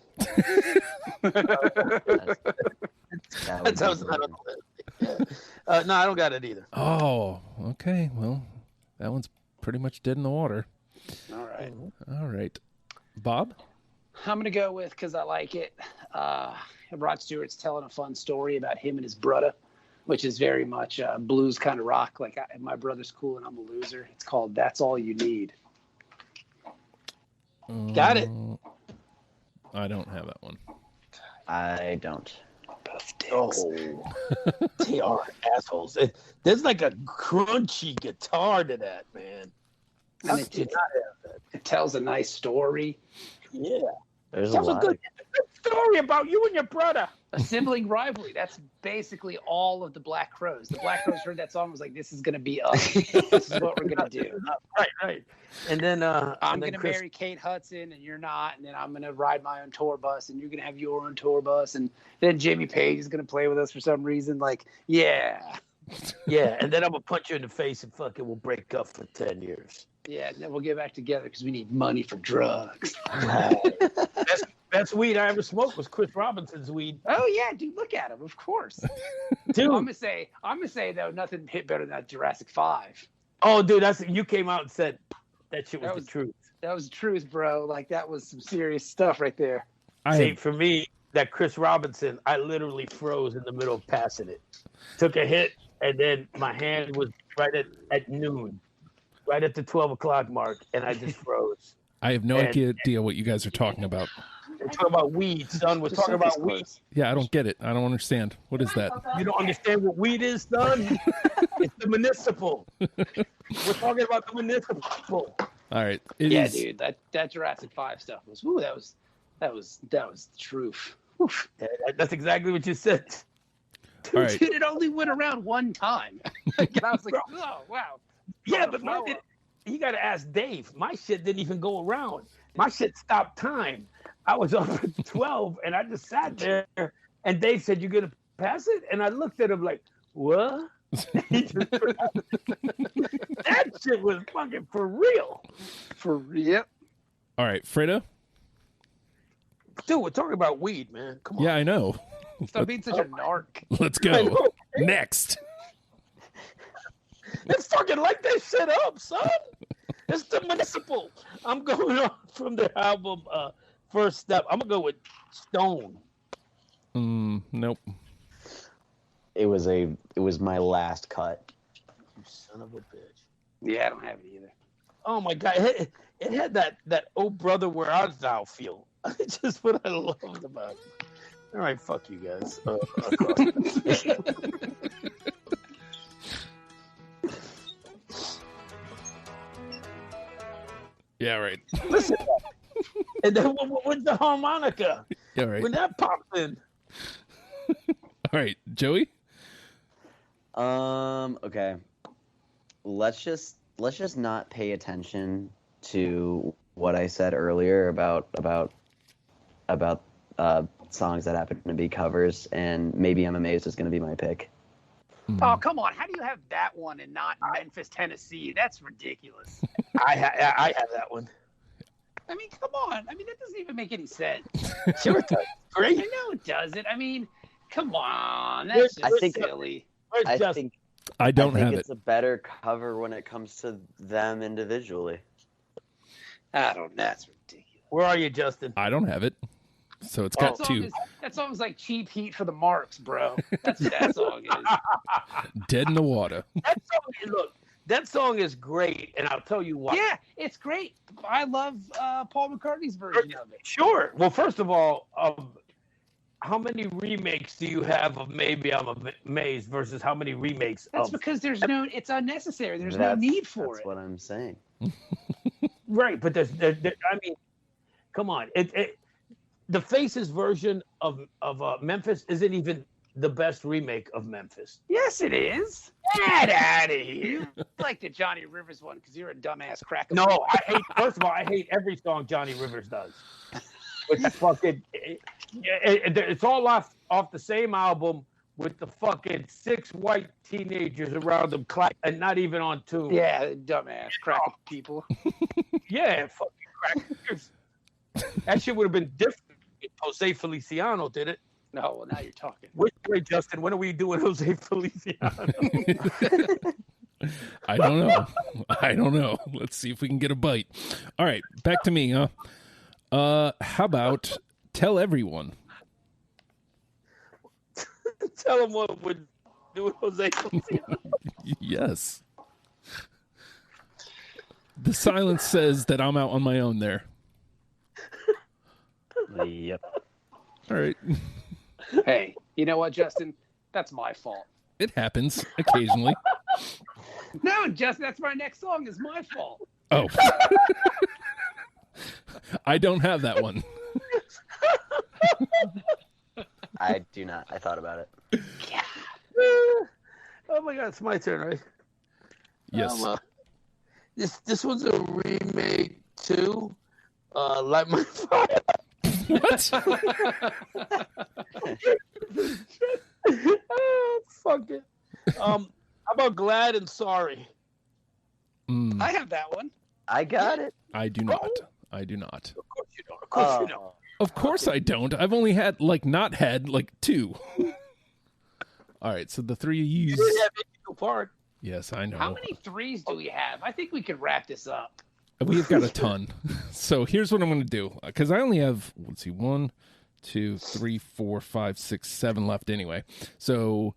That's how it's not on the list. Yeah. No, I don't got it either. oh, okay. Well, that one's pretty much dead in the water. All right. All right, Bob. I'm gonna go with because I like it. Rod Stewart's telling a fun story about him and his brother, which is very much blues kind of rock. Like my brother's cool and I'm a loser. It's called "That's All You Need." Got it. I don't have that one. I don't. Both dicks. Oh, they are assholes. There's like a crunchy guitar to that, man. And it tells a nice story. Yeah, There's a that's a lot. good story about you and your brother. A sibling rivalry. That's basically all of the Black Crows. The Black Crows heard that song and was like, "This is gonna be us. This is what we're gonna do. Right. And then I'm gonna marry Kate Hudson and you're not, and then I'm gonna ride my own tour bus and you're gonna have your own tour bus, and then Jimmy Page is gonna play with us for some reason. Like, yeah, and then I'm gonna punch you in the face and fucking we'll break up for 10 years. yeah. And then we'll get back together because we need money for drugs. Best weed I ever smoked was Chris Robinson's weed. Oh yeah, dude, look at him. Of course. Dude. I'm gonna say though, nothing hit better than that Jurassic 5. Oh, dude, you came out and said that shit was the truth. That was the truth, bro. Like that was some serious stuff right there. See, for me, that Chris Robinson, I literally froze in the middle of passing it. Took a hit, and then my hand was right at noon, right at the 12 o'clock mark, and I just froze. I have no And- idea what you guys are talking about. We're talking about weed, son. We're talking about weed. Yeah, I don't get it. I don't understand. What is that? You don't understand what weed is, son? It's the municipal. We're talking about the municipal. All right. Yeah, dude, that Jurassic 5 stuff was that was the truth. Oof. Yeah, that's exactly what you said. All right. Dude, it only went around one time. And I was like, oh wow. Yeah, but you got to ask Dave. My shit didn't even go around. My shit stopped time. I was up at 12, and I just sat there, and Dave said, "You gonna pass it?" And I looked at him like, "What?" That shit was fucking for real. Yep. All right, Fredo. Dude, we're talking about weed, man. Come on. Yeah, I know. Stop being such a narc. Let's I go. know. Next. Let's fucking light that shit up, son. It's the municipal. I'm going on from the album First Step. I'm gonna go with Stone. Nope. It was my last cut. You son of a bitch. Yeah, I don't have it either. Oh my god, it had that "Oh brother, where art thou" feel. It's just what I loved about it. All right, fuck you guys. Yeah, right. Listen, and then with the harmonica, Yeah, right. when that pops in, All right, Joey. Okay. Let's just not pay attention to what I said earlier about songs that happen to be covers, and maybe I'm Amazed is going to be my pick. Oh, come on. How do you have that one and not Memphis, Tennessee? That's ridiculous. I have that one. I mean, come on. I mean, that doesn't even make any sense. Sure, it does. I Great. know it doesn't. I mean, come on. That's just I think- silly. Where's I Justin? think I don't think have it's it. a better cover when it comes to them individually. I don't know. That's ridiculous. Where are you, Justin? I don't have it. So it's got two. That song is like cheap heat for the Marks, bro. That's what that song is. Dead in the water. That song, look, that song is great, and I'll tell you why. Yeah, it's great. I love Paul McCartney's version of it. Sure. Well, first of all, how many remakes do you have of Maybe I'm Amazed versus how many remakes That's of... because it's unnecessary. There's no need for That's it. what I'm saying. Right, but there's I mean, come on. The Faces version of Memphis isn't even the best remake of Memphis. Yes, it is. Get out of here. You like the Johnny Rivers one because you're a dumbass cracker. No, first of all, I hate every song Johnny Rivers does. With the fucking, it's all off the same album with the fucking 6 white teenagers around them and not even on tune. Yeah, dumbass cracker people. Yeah, fucking crackers. That shit would have been different if Jose Feliciano did it. No, well, now you're talking. Which way, Justin? When are we doing Jose Feliciano? I don't know. I don't know. Let's see if we can get a bite. All right, back to me, huh? How about Tell Everyone? Tell him what we're doing Jose Feliciano. Yes. The silence says that I'm out on my own there. Yep. All right. Hey, you know what, Justin? That's my fault. It happens occasionally. No, Justin, that's my next song. Is my fault. Oh. I don't have that one. I do not. I thought about it. Oh my God, it's my turn, right? Yes. This one's a remake too. Light My Fire. What? Oh, fuck it. How about Glad and Sorry? I have that one. I got it. I do not. I do not. Of course you don't. Of course you don't. Of course I don't. I've only had not had two. All right, so the three of you. You didn't have Indigo Park. Yes, I know. How many threes do we have? I think we could wrap this up. We've got a ton. So here's what I'm going to do. Because I only have, 1, 2, 3, 4, 5, 6, 7 left anyway. So.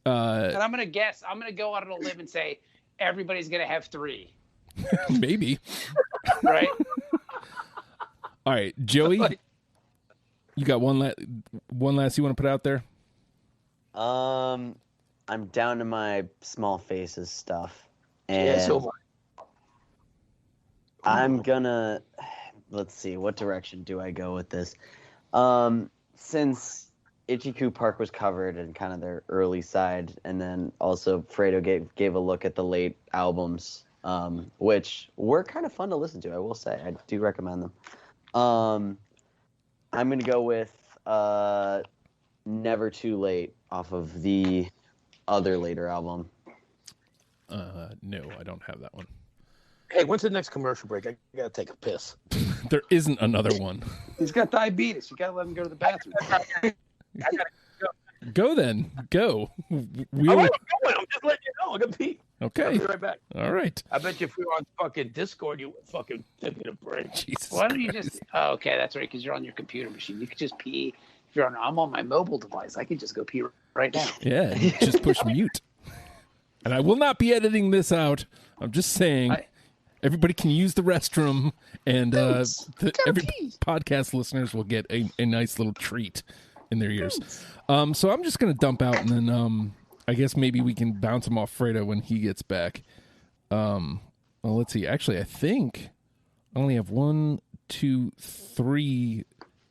And I'm going to guess. I'm going to go out on a limb and say everybody's going to have 3. Maybe. Right? All right, Joey, you got one last you want to put out there? I'm down to my small faces stuff, and Yeah, so am I'm gonna. Let's see, what direction do I go with this? Since Ichiku Park was covered in kind of their early side, and then also Fredo gave a look at the late albums, which were kind of fun to listen to. I will say, I do recommend them. I'm gonna go with Never Too Late off of the other later album. No, I don't have that one. Hey, when's the next commercial break? I gotta take a piss. There isn't another one. He's got diabetes. You gotta let him go to the bathroom. Go then. Go. I'm going. I'm just letting you know. I'm gonna pee. I'll Okay. be right back. All right. I bet you if we were on fucking Discord, you would fucking take a break. Jesus Why don't you Christ. just? Oh, okay, that's right. Because you're on your computer machine. You could just pee. If you're on, I'm on my mobile device. I could just go pee right now. Yeah, just push mute. And I will not be editing this out. I'm just saying, everybody can use the restroom, and every pee. podcast listeners will get a nice little treat in their ears. So I'm just going to dump out, and then I guess maybe we can bounce him off Fredo when he gets back. Well, let's see. Actually, I think I only have 1, 2, 3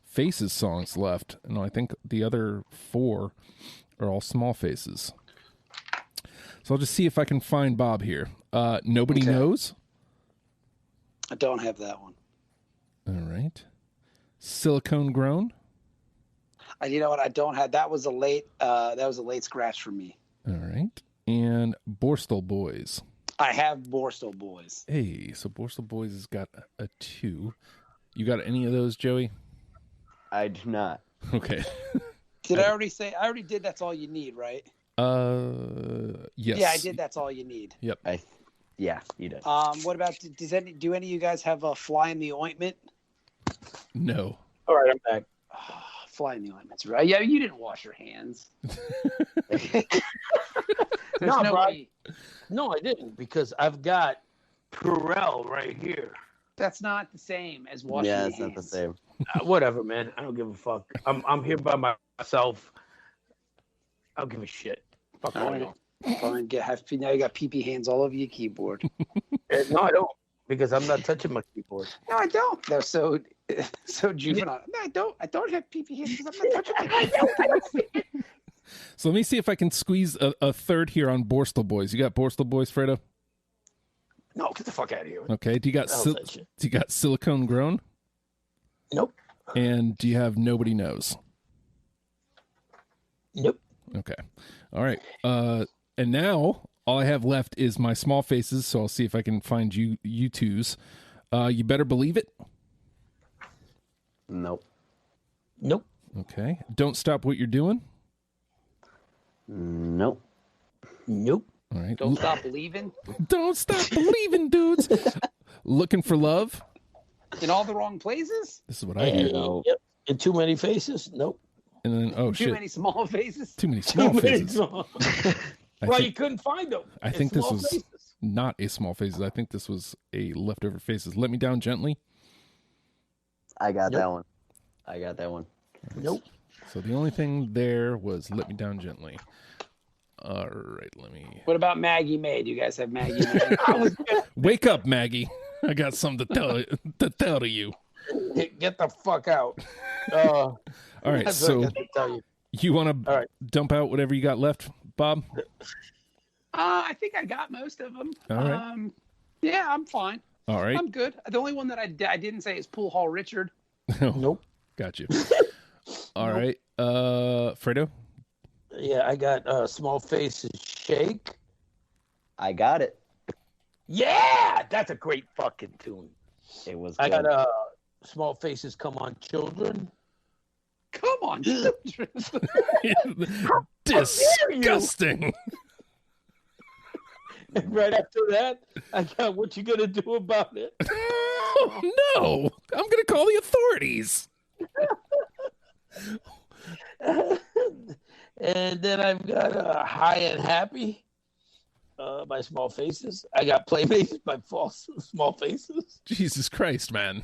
Faces songs left. No, I think the other 4 are all Small Faces. So I'll just see if I can find Bob here. Nobody knows. I don't have that one. All right. Silicone Grown. You know what? I don't have. That was a late. That was a late scratch for me. All right. And Borstal Boys. I have Borstal Boys. Hey, so Borstal Boys has got a 2. You got any of those, Joey? I do not. Okay. Did I already say? I already did. That's all you need, right? Yes. Yeah, I did. That's all you need. Yep. Yeah, you did. What about? Do any of you guys have a fly in the ointment? No. All right, I'm back. Fly in the ointment's right. Yeah, you didn't wash your hands. There's No, no bro. way. No, I didn't because I've got Purell right here. That's not the same as washing Yeah, your it's not the hands. same. Whatever, man. I don't give a fuck. I'm here by myself. I don't give a shit. Fuck All all right. y'all. Fine. Now you got pee-pee hands all over your keyboard. No, I don't because I'm not touching my keyboard. No, I don't. They're so juvenile. No, I don't. I don't have pee-pee hands because I'm not touching my keyboard. So let me see if I can squeeze a third here on Borstal Boys. You got Borstal Boys, Fredo? No, get the fuck out of here. Okay. Do you got What the hell's that shit? do you got Silicone Grown? Nope. And do you have Nobody Knows? Nope. Okay. All right. And now all I have left is my Small Faces, so I'll see if I can find you twos. You Better Believe It. Nope. Nope. Okay. Don't Stop What You're Doing. Nope. Nope. All right. Don't stop believing. Don't stop believing, dudes. Looking for Love. In all the wrong places. This is what I hear. No. Yep. And too many faces? Nope. And then Too many small faces. Too many Small Too many Faces. small- I well, you think, couldn't find them. I It's think this small was faces. not a Small Faces. I think this was a Leftover Faces. Let Me Down Gently. I got Nope. that one. I got that one. Nope. So the only thing there was Let Me Down Gently. All right, let me What about Maggie May? Do you guys have Maggie May? wake up, Maggie. I got something to tell to you. Get the fuck out. All All right, That's what I so got to tell you. you want to All right. dump out whatever you got left, Bob? I think I got most of them. All right. Yeah, I'm fine. All right. I'm good. The only one that I didn't say is Pool Hall Richard. Nope. Got you. All right. Fredo? Yeah, I got Small Faces Shake. I got it. Yeah, that's a great fucking tune. It was. I good. got Small Faces Come On Children. Come on, children. Disgusting. And right after that, I got What You Gonna Do About It. Oh, no. I'm going to call the authorities. And then I've got High and Happy by Small Faces. I got Playmates by Small Faces. Jesus Christ, man.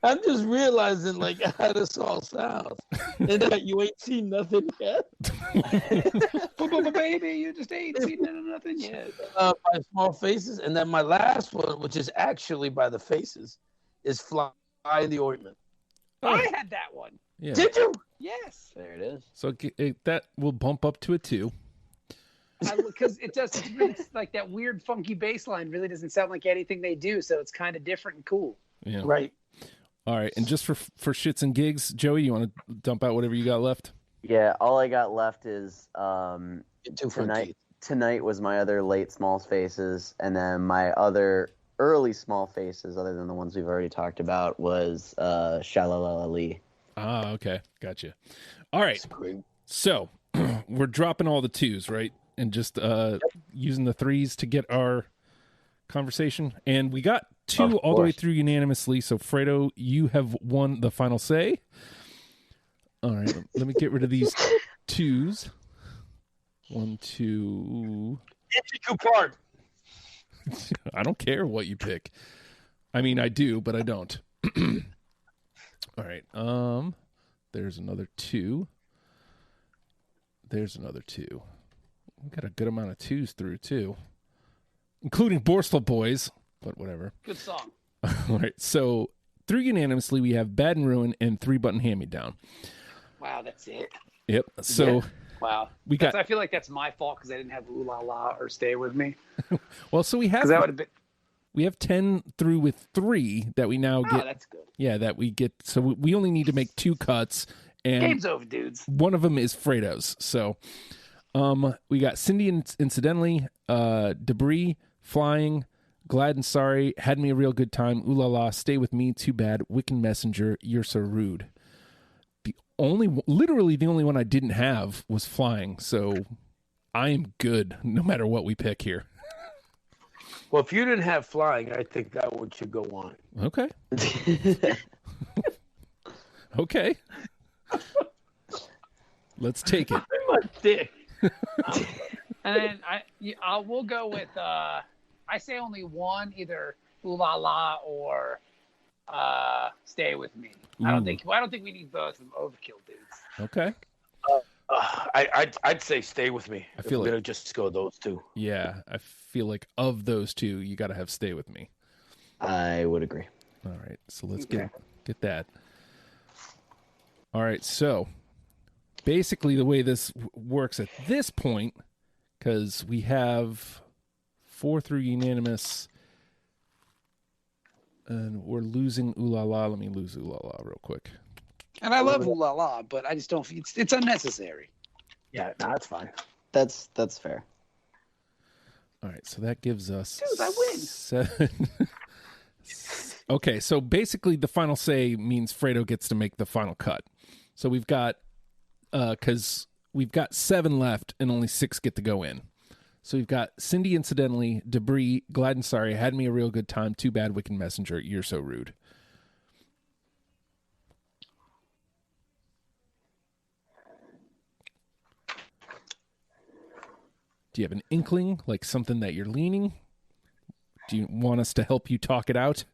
I'm just realizing like how this all sounds, and that you ain't seen nothing yet. Baby, you just ain't seen nothing yet. By Small Faces, and then my last one, which is actually by the Faces, is Fly in the Ointment. I had that one. Yeah. Did you? Yes. There it is. So that will bump up to a 2. Because it's really like that weird funky bass line really doesn't sound like anything they do, so it's kind of different and cool. Yeah. Right. All right. And just for shits and gigs, Joey, you want to dump out whatever you got left? Yeah, all I got left is tonight was my other late Small Faces, and then my other early Small Faces, other than the ones we've already talked about, was Shalala Lee. Ah, okay. Gotcha. All right. So we're dropping all the 2s, right? And just using the 3s to get our conversation. And we got 2 all the way through unanimously. So, Fredo, you have won the final say. All right. Let me get rid of these 2s. 1, 2. Coupard. I don't care what you pick. I mean, I do, but I don't. All right. There's another 2. There's another 2. We got a good amount of 2s through too, including Borstal Boys, but whatever. Good song. All right. So through unanimously, we have Bad and Ruin and 3-Button Hand-Me-Down. Wow, that's it. Yep. So wow, we got. I feel like that's my fault because I didn't have Ooh La La or Stay With Me. Well, so we have. That would have been. We have 10 through with 3 that we now get. Oh, that's good. Yeah, that we get. So we only need to make 2 cuts, and Game's over, dudes. one of them is Fredo's. So. We got Cindy Incidentally, Debris, Flying, Glad and Sorry, Had Me a Real Good Time, Ooh La La, Stay With Me, Too Bad, Wicked Messenger, You're So Rude. Literally the only one I didn't have was Flying, so I am good no matter what we pick here. Well, if you didn't have Flying, I think that one should go on. Okay. Okay. Let's take it. My dick. And then we'll go with I say only one, either Ooh La La or Stay With Me. I don't think we need both of them. Overkill, dudes. Okay. I'd say Stay With Me. I feel we're like gonna just go those 2. Yeah, I feel like of those 2, you got to have Stay With Me. I would agree. All right, so let's get that. All right, so basically the way this works at this point, because we have 4 through unanimous, and we're losing Ooh La La. Let me lose Ooh La La real quick. And I love Ooh La La, but I just don't. It's unnecessary. Yeah, no, that's fine. That's fair. All right, so that gives us Dude, I win. 7. Okay, so basically the final say means Fredo gets to make the final cut. So we've got, because we've got 7 left and only 6 get to go in. So we've got Cindy Incidentally, Debris, Glad and Sorry, Had Me a Real Good Time, Too Bad, Wicked Messenger, You're So Rude. Do you have an inkling, like something that you're leaning? Do you want us to help you talk it out?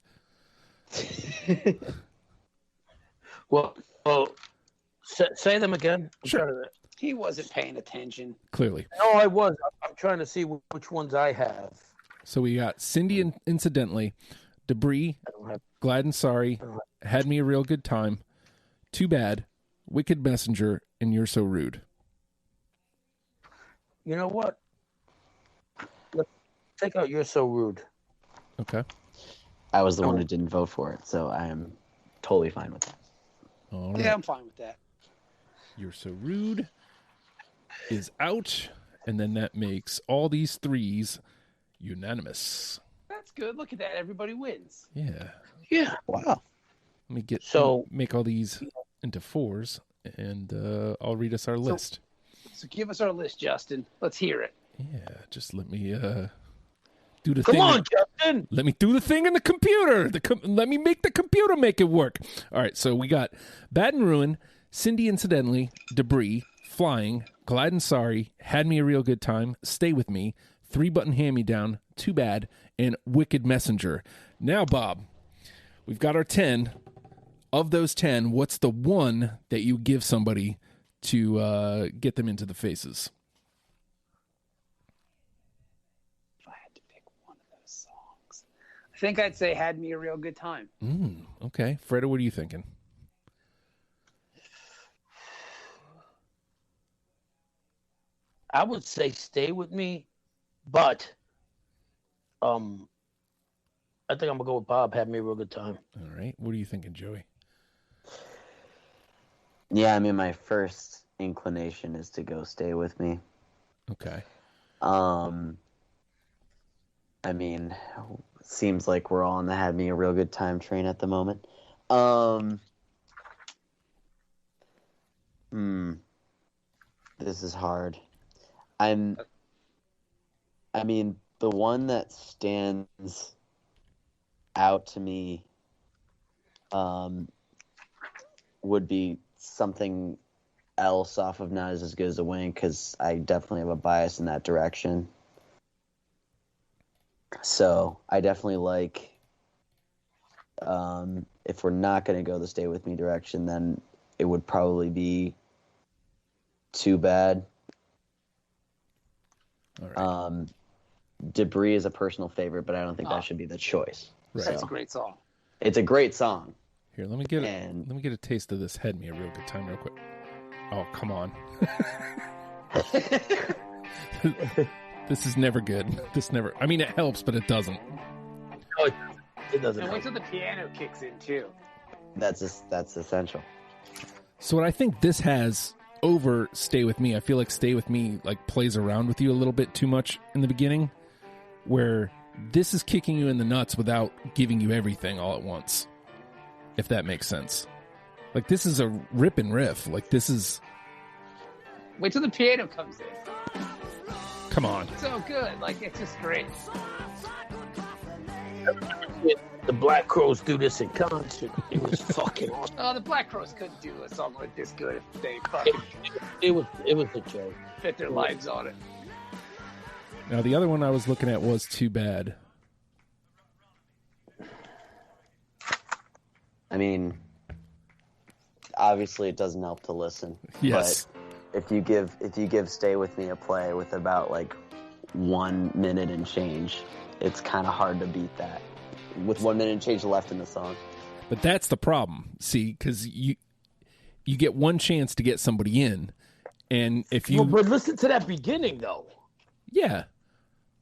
Well, say them again. Sure. He wasn't paying attention. Clearly. No, I was. I'm trying to see which ones I have. So we got Cindy Incidentally, Debris, Glad and Sorry, Had Me a Real Good Time, Too Bad, Wicked Messenger, and You're So Rude. You know what? Let's take out You're So Rude. Okay. I was the one who didn't vote for it, so I am totally fine with that. All right. Yeah, I'm fine with that. You're So Rude is out, and then that makes all these 3s unanimous. That's good. Look at that. Everybody wins. Yeah. Yeah. Wow. Let me So- make all these into 4s, and I'll read us our list. So give us our list, Justin. Let's hear it. Yeah, just let me do the Come thing. on, Justin. Let me do the thing in the computer. Let me make the computer make it work. All right, so we got Bad and Ruin, Cindy Incidentally, Debris, Flying, Glad and Sorry, Had Me a Real Good Time, Stay With Me, 3-Button Hand-Me-Down, Too Bad, and Wicked Messenger. Now, Bob, we've got our 10. of those 10, what's the one that you give somebody to get them into the Faces? If I had to pick one of those songs, I think I'd say "Had Me a Real Good Time." Okay. Fredo, what are you thinking? I would say "Stay With Me," but I think I'm gonna go with Bob. Had me a real good time. All right. What are you thinking, Joey? Yeah, I mean, my first inclination is to go "Stay With Me." Okay. I mean, seems like we're all on the "Had Me a Real Good Time" train at the moment. This is hard. I mean, the one that stands out to me would be something else off of Not As Good as a Wing, because I definitely have a bias in that direction. So I definitely like, if we're not going to go the Stay With Me direction, then it would probably be Too Bad. All right. Debris is a personal favorite, but I don't think that should be the choice. Right. That's a great song. It's a great song. Here, let me get a taste of this "Had Me a Real Good Time" real quick. Oh, come on. This is never good. I mean, it helps, but it doesn't. No, it doesn't. And wait till the piano kicks in too. That's essential. So what I think this has over "Stay With Me," I feel like "Stay With Me" like plays around with you a little bit too much in the beginning, where this is kicking you in the nuts without giving you everything all at once, if that makes sense. Like, this is a rip and riff. Like, this is... Wait till the piano comes in. Come on. So good. Like, it's just great. The Black Crowes do this in concert. It was fucking awesome. Oh, the Black Crowes couldn't do a song like this good if they fucking It was a joke. fit their lives on it. Now, the other one I was looking at was "Too Bad." I mean, obviously it doesn't help to listen. Yes. But if you give "Stay With Me" a play with about like 1 minute and change, it's kind of hard to beat that. With 1 minute and change left in the song. But that's the problem. See, because you get one chance to get somebody in, and if you... But listen to that beginning, though. Yeah.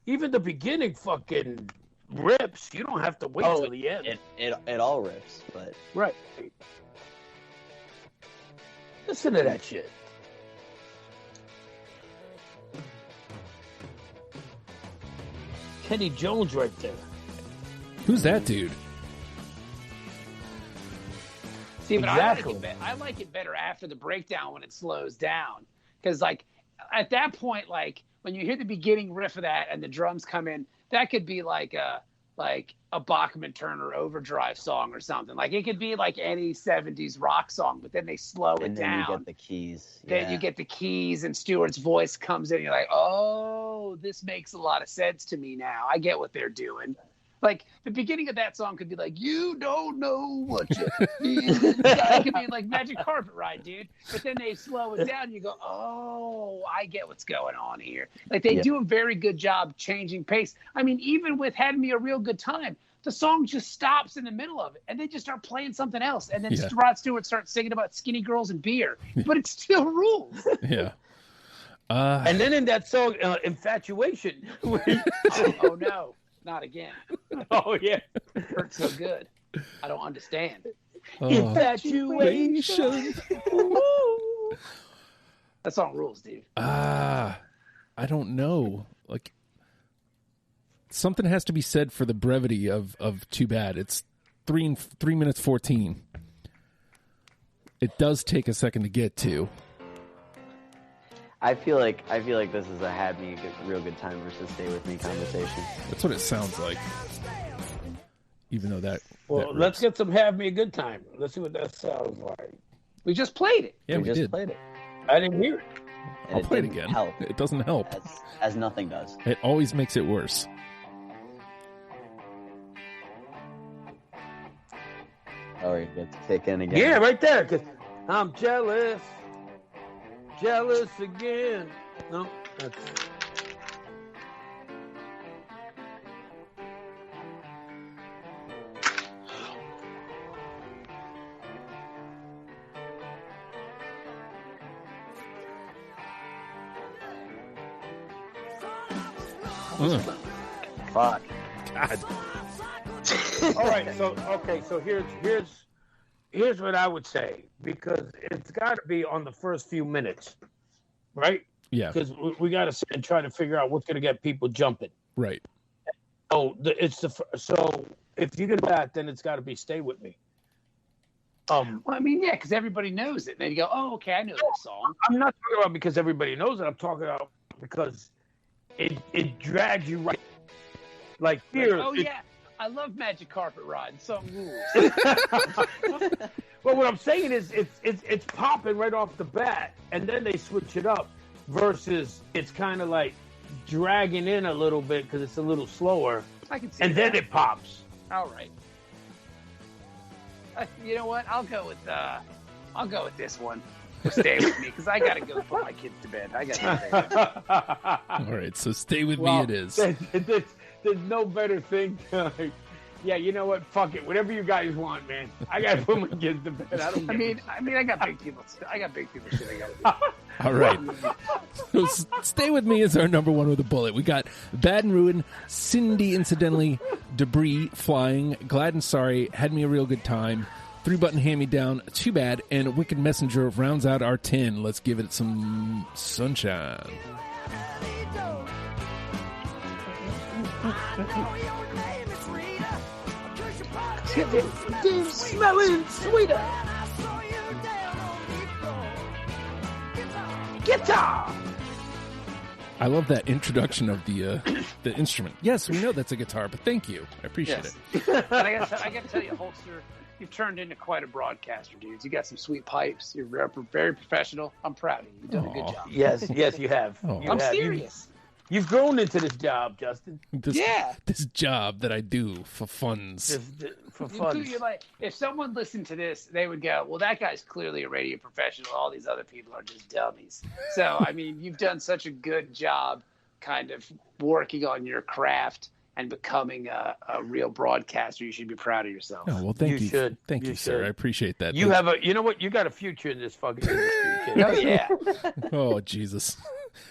Even the beginning fucking rips. You don't have to wait till the end. It all rips, but... Right. Listen to that shit. Kenny Jones right there. Who's that dude? See, but Exactly. I like it better after the breakdown when it slows down. Because, like, at that point, like, when you hear the beginning riff of that and the drums come in, that could be like a Bachman Turner Overdrive song or something. Like, it could be like any 70s rock song, but then they slow it And then down. you get the keys. Then you get the keys and Stewart's voice comes in. And you're like, oh, this makes a lot of sense to me now. I get what they're doing. Like, the beginning of that song could be like, you don't know what you need. It could be like Magic Carpet Ride, dude. But then they slow it down. And you go, oh, I get what's going on here. Like, they do a very good job changing pace. I mean, even with Had Me a Real Good Time, the song just stops in the middle of it. And they just start playing something else. And then Rod Stewart starts singing about skinny girls and beer. But it still rules. Yeah. And then in that song, Infatuation. Oh, no. Not again. Oh, yeah. Hurts so good. I don't understand. Infatuation. That song rules, dude. I don't know. Like, something has to be said for the brevity of Too Bad. It's 3 minutes 14. It does take a second to get to. I feel like this is a Had Me a Real Good Time versus Stay With Me conversation. That's what it sounds like. Even though that... Well, let's get some Have Me a Good Time. Let's see what that sounds like. We just played it. Yeah, we just did. played it. I didn't hear it. And I'll play it didn't again. Help, It doesn't help. as nothing does. It always makes it worse. Oh, it gets kick in again. Yeah, right there. 'Cause I'm jealous again. No, that's. Fuck. God. All right, so here's what I would say, because it's got to be on the first few minutes, right? Yeah. Because we got to sit and try to figure out what's going to get people jumping. Right. Oh, so if you do that, then it's got to be "Stay With Me." Well, I mean, yeah, because everybody knows it. And then you go, oh, okay, I know this song. I'm not talking about because everybody knows it. I'm talking about because it drags you right. Like here. Oh, it- yeah. I love Magic Carpet Ride. Song rules. Well, what I'm saying is it's popping right off the bat, and then they switch it up. Versus, it's kind of like dragging in a little bit because it's a little slower, I can see and then that. it pops. All right. You know what? I'll go with this one. Stay with me because I gotta go put my kids to bed. I gotta. All right. So stay with Well, me. It is. There's no better thing to, like, yeah, you know what? Fuck it. Whatever you guys want, man. I gotta put my kids to bed. I I got big people. I got big people shit I gotta do. All right. So stay with me is our number one with a bullet. We got Bad and Ruin, Cindy, incidentally, Debris, Flying, Glad and Sorry, Had Me a Real Good Time, 3-Button Hand Me Down, Too Bad, and Wicked Messenger rounds out our 10. Let's give it some sunshine. smelling sweeter. Guitar. I love that introduction of the instrument. Yes, we know that's a guitar, but thank you. I appreciate Yes. it. But I gotta tell you, Holster, you've turned into quite a broadcaster, dudes. You got some sweet pipes. You're very professional. I'm proud of you. You've done a good Aw. job. Yes, you have. Oh. You I'm have. serious. You've grown into this job, Justin. This job that I do for funds. Just for fun. You're like, if someone listened to this, they would go, well, that guy's clearly a radio professional. All these other people are just dummies. So, I mean, you've done such a good job kind of working on your craft and becoming a real broadcaster. You should be proud of yourself. Oh, well, thank You you. should. Thank you, You sir. should. I appreciate that. You know what? You got a future in this fucking industry, kid. Oh, yeah. Oh, Jesus.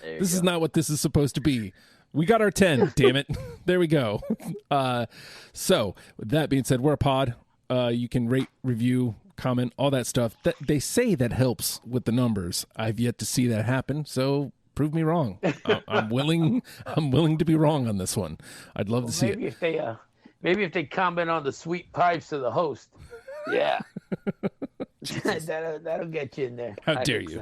There you This go. is not what this is supposed to be. We got our 10, damn it. There we go. So, with that being said, we're a pod. You can rate, review, comment, all that stuff. That they say that helps with the numbers. I've yet to see that happen, so prove me wrong. I'm willing to be wrong on this one. I'd love to see Maybe it. if they comment on the sweet pipes of the host, Yeah. that'll get you in there. How I dare think you?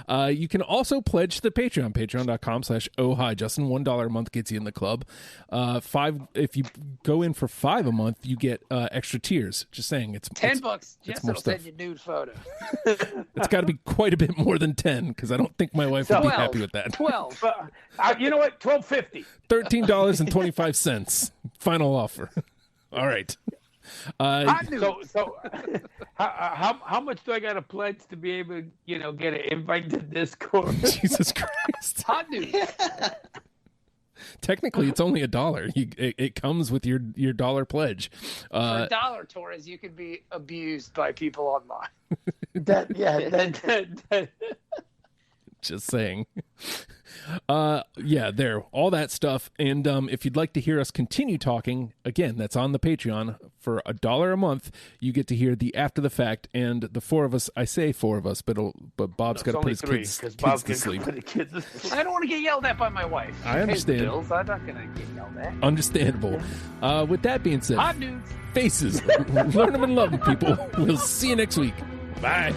so. You can also pledge to the Patreon, patreon.com/ohhi. Justin, $1 a month gets you in the club. If you go in for $5 a month, you get extra tiers. Just saying, it's $10. more Jessica will send stuff. you nude photos. It's got to be quite a bit more than 10 because I don't think my wife would be 12. happy with that. 12. You know what? $12.50. $13.25. Final offer. All right. Hot news. So how much do I got to pledge to be able to, get an invite to Discord? Jesus Christ. Hot news. Technically, it's only $1. It comes with your $1 pledge. For $1, Torres, you could be abused by people online. Just saying. There, all that stuff. And if you'd like to hear us continue talking, again, that's on the Patreon. For $1 a month, you get to hear the after the fact. And the four of us, I say four of us, but Bob's got to put his kids to sleep. I don't want to get yelled at by my wife. She I pays the understand. bills. I'm not going to get yelled at. Understandable. With that being said, Hot news. faces, learn them and love them, people. We'll see you next week. Bye.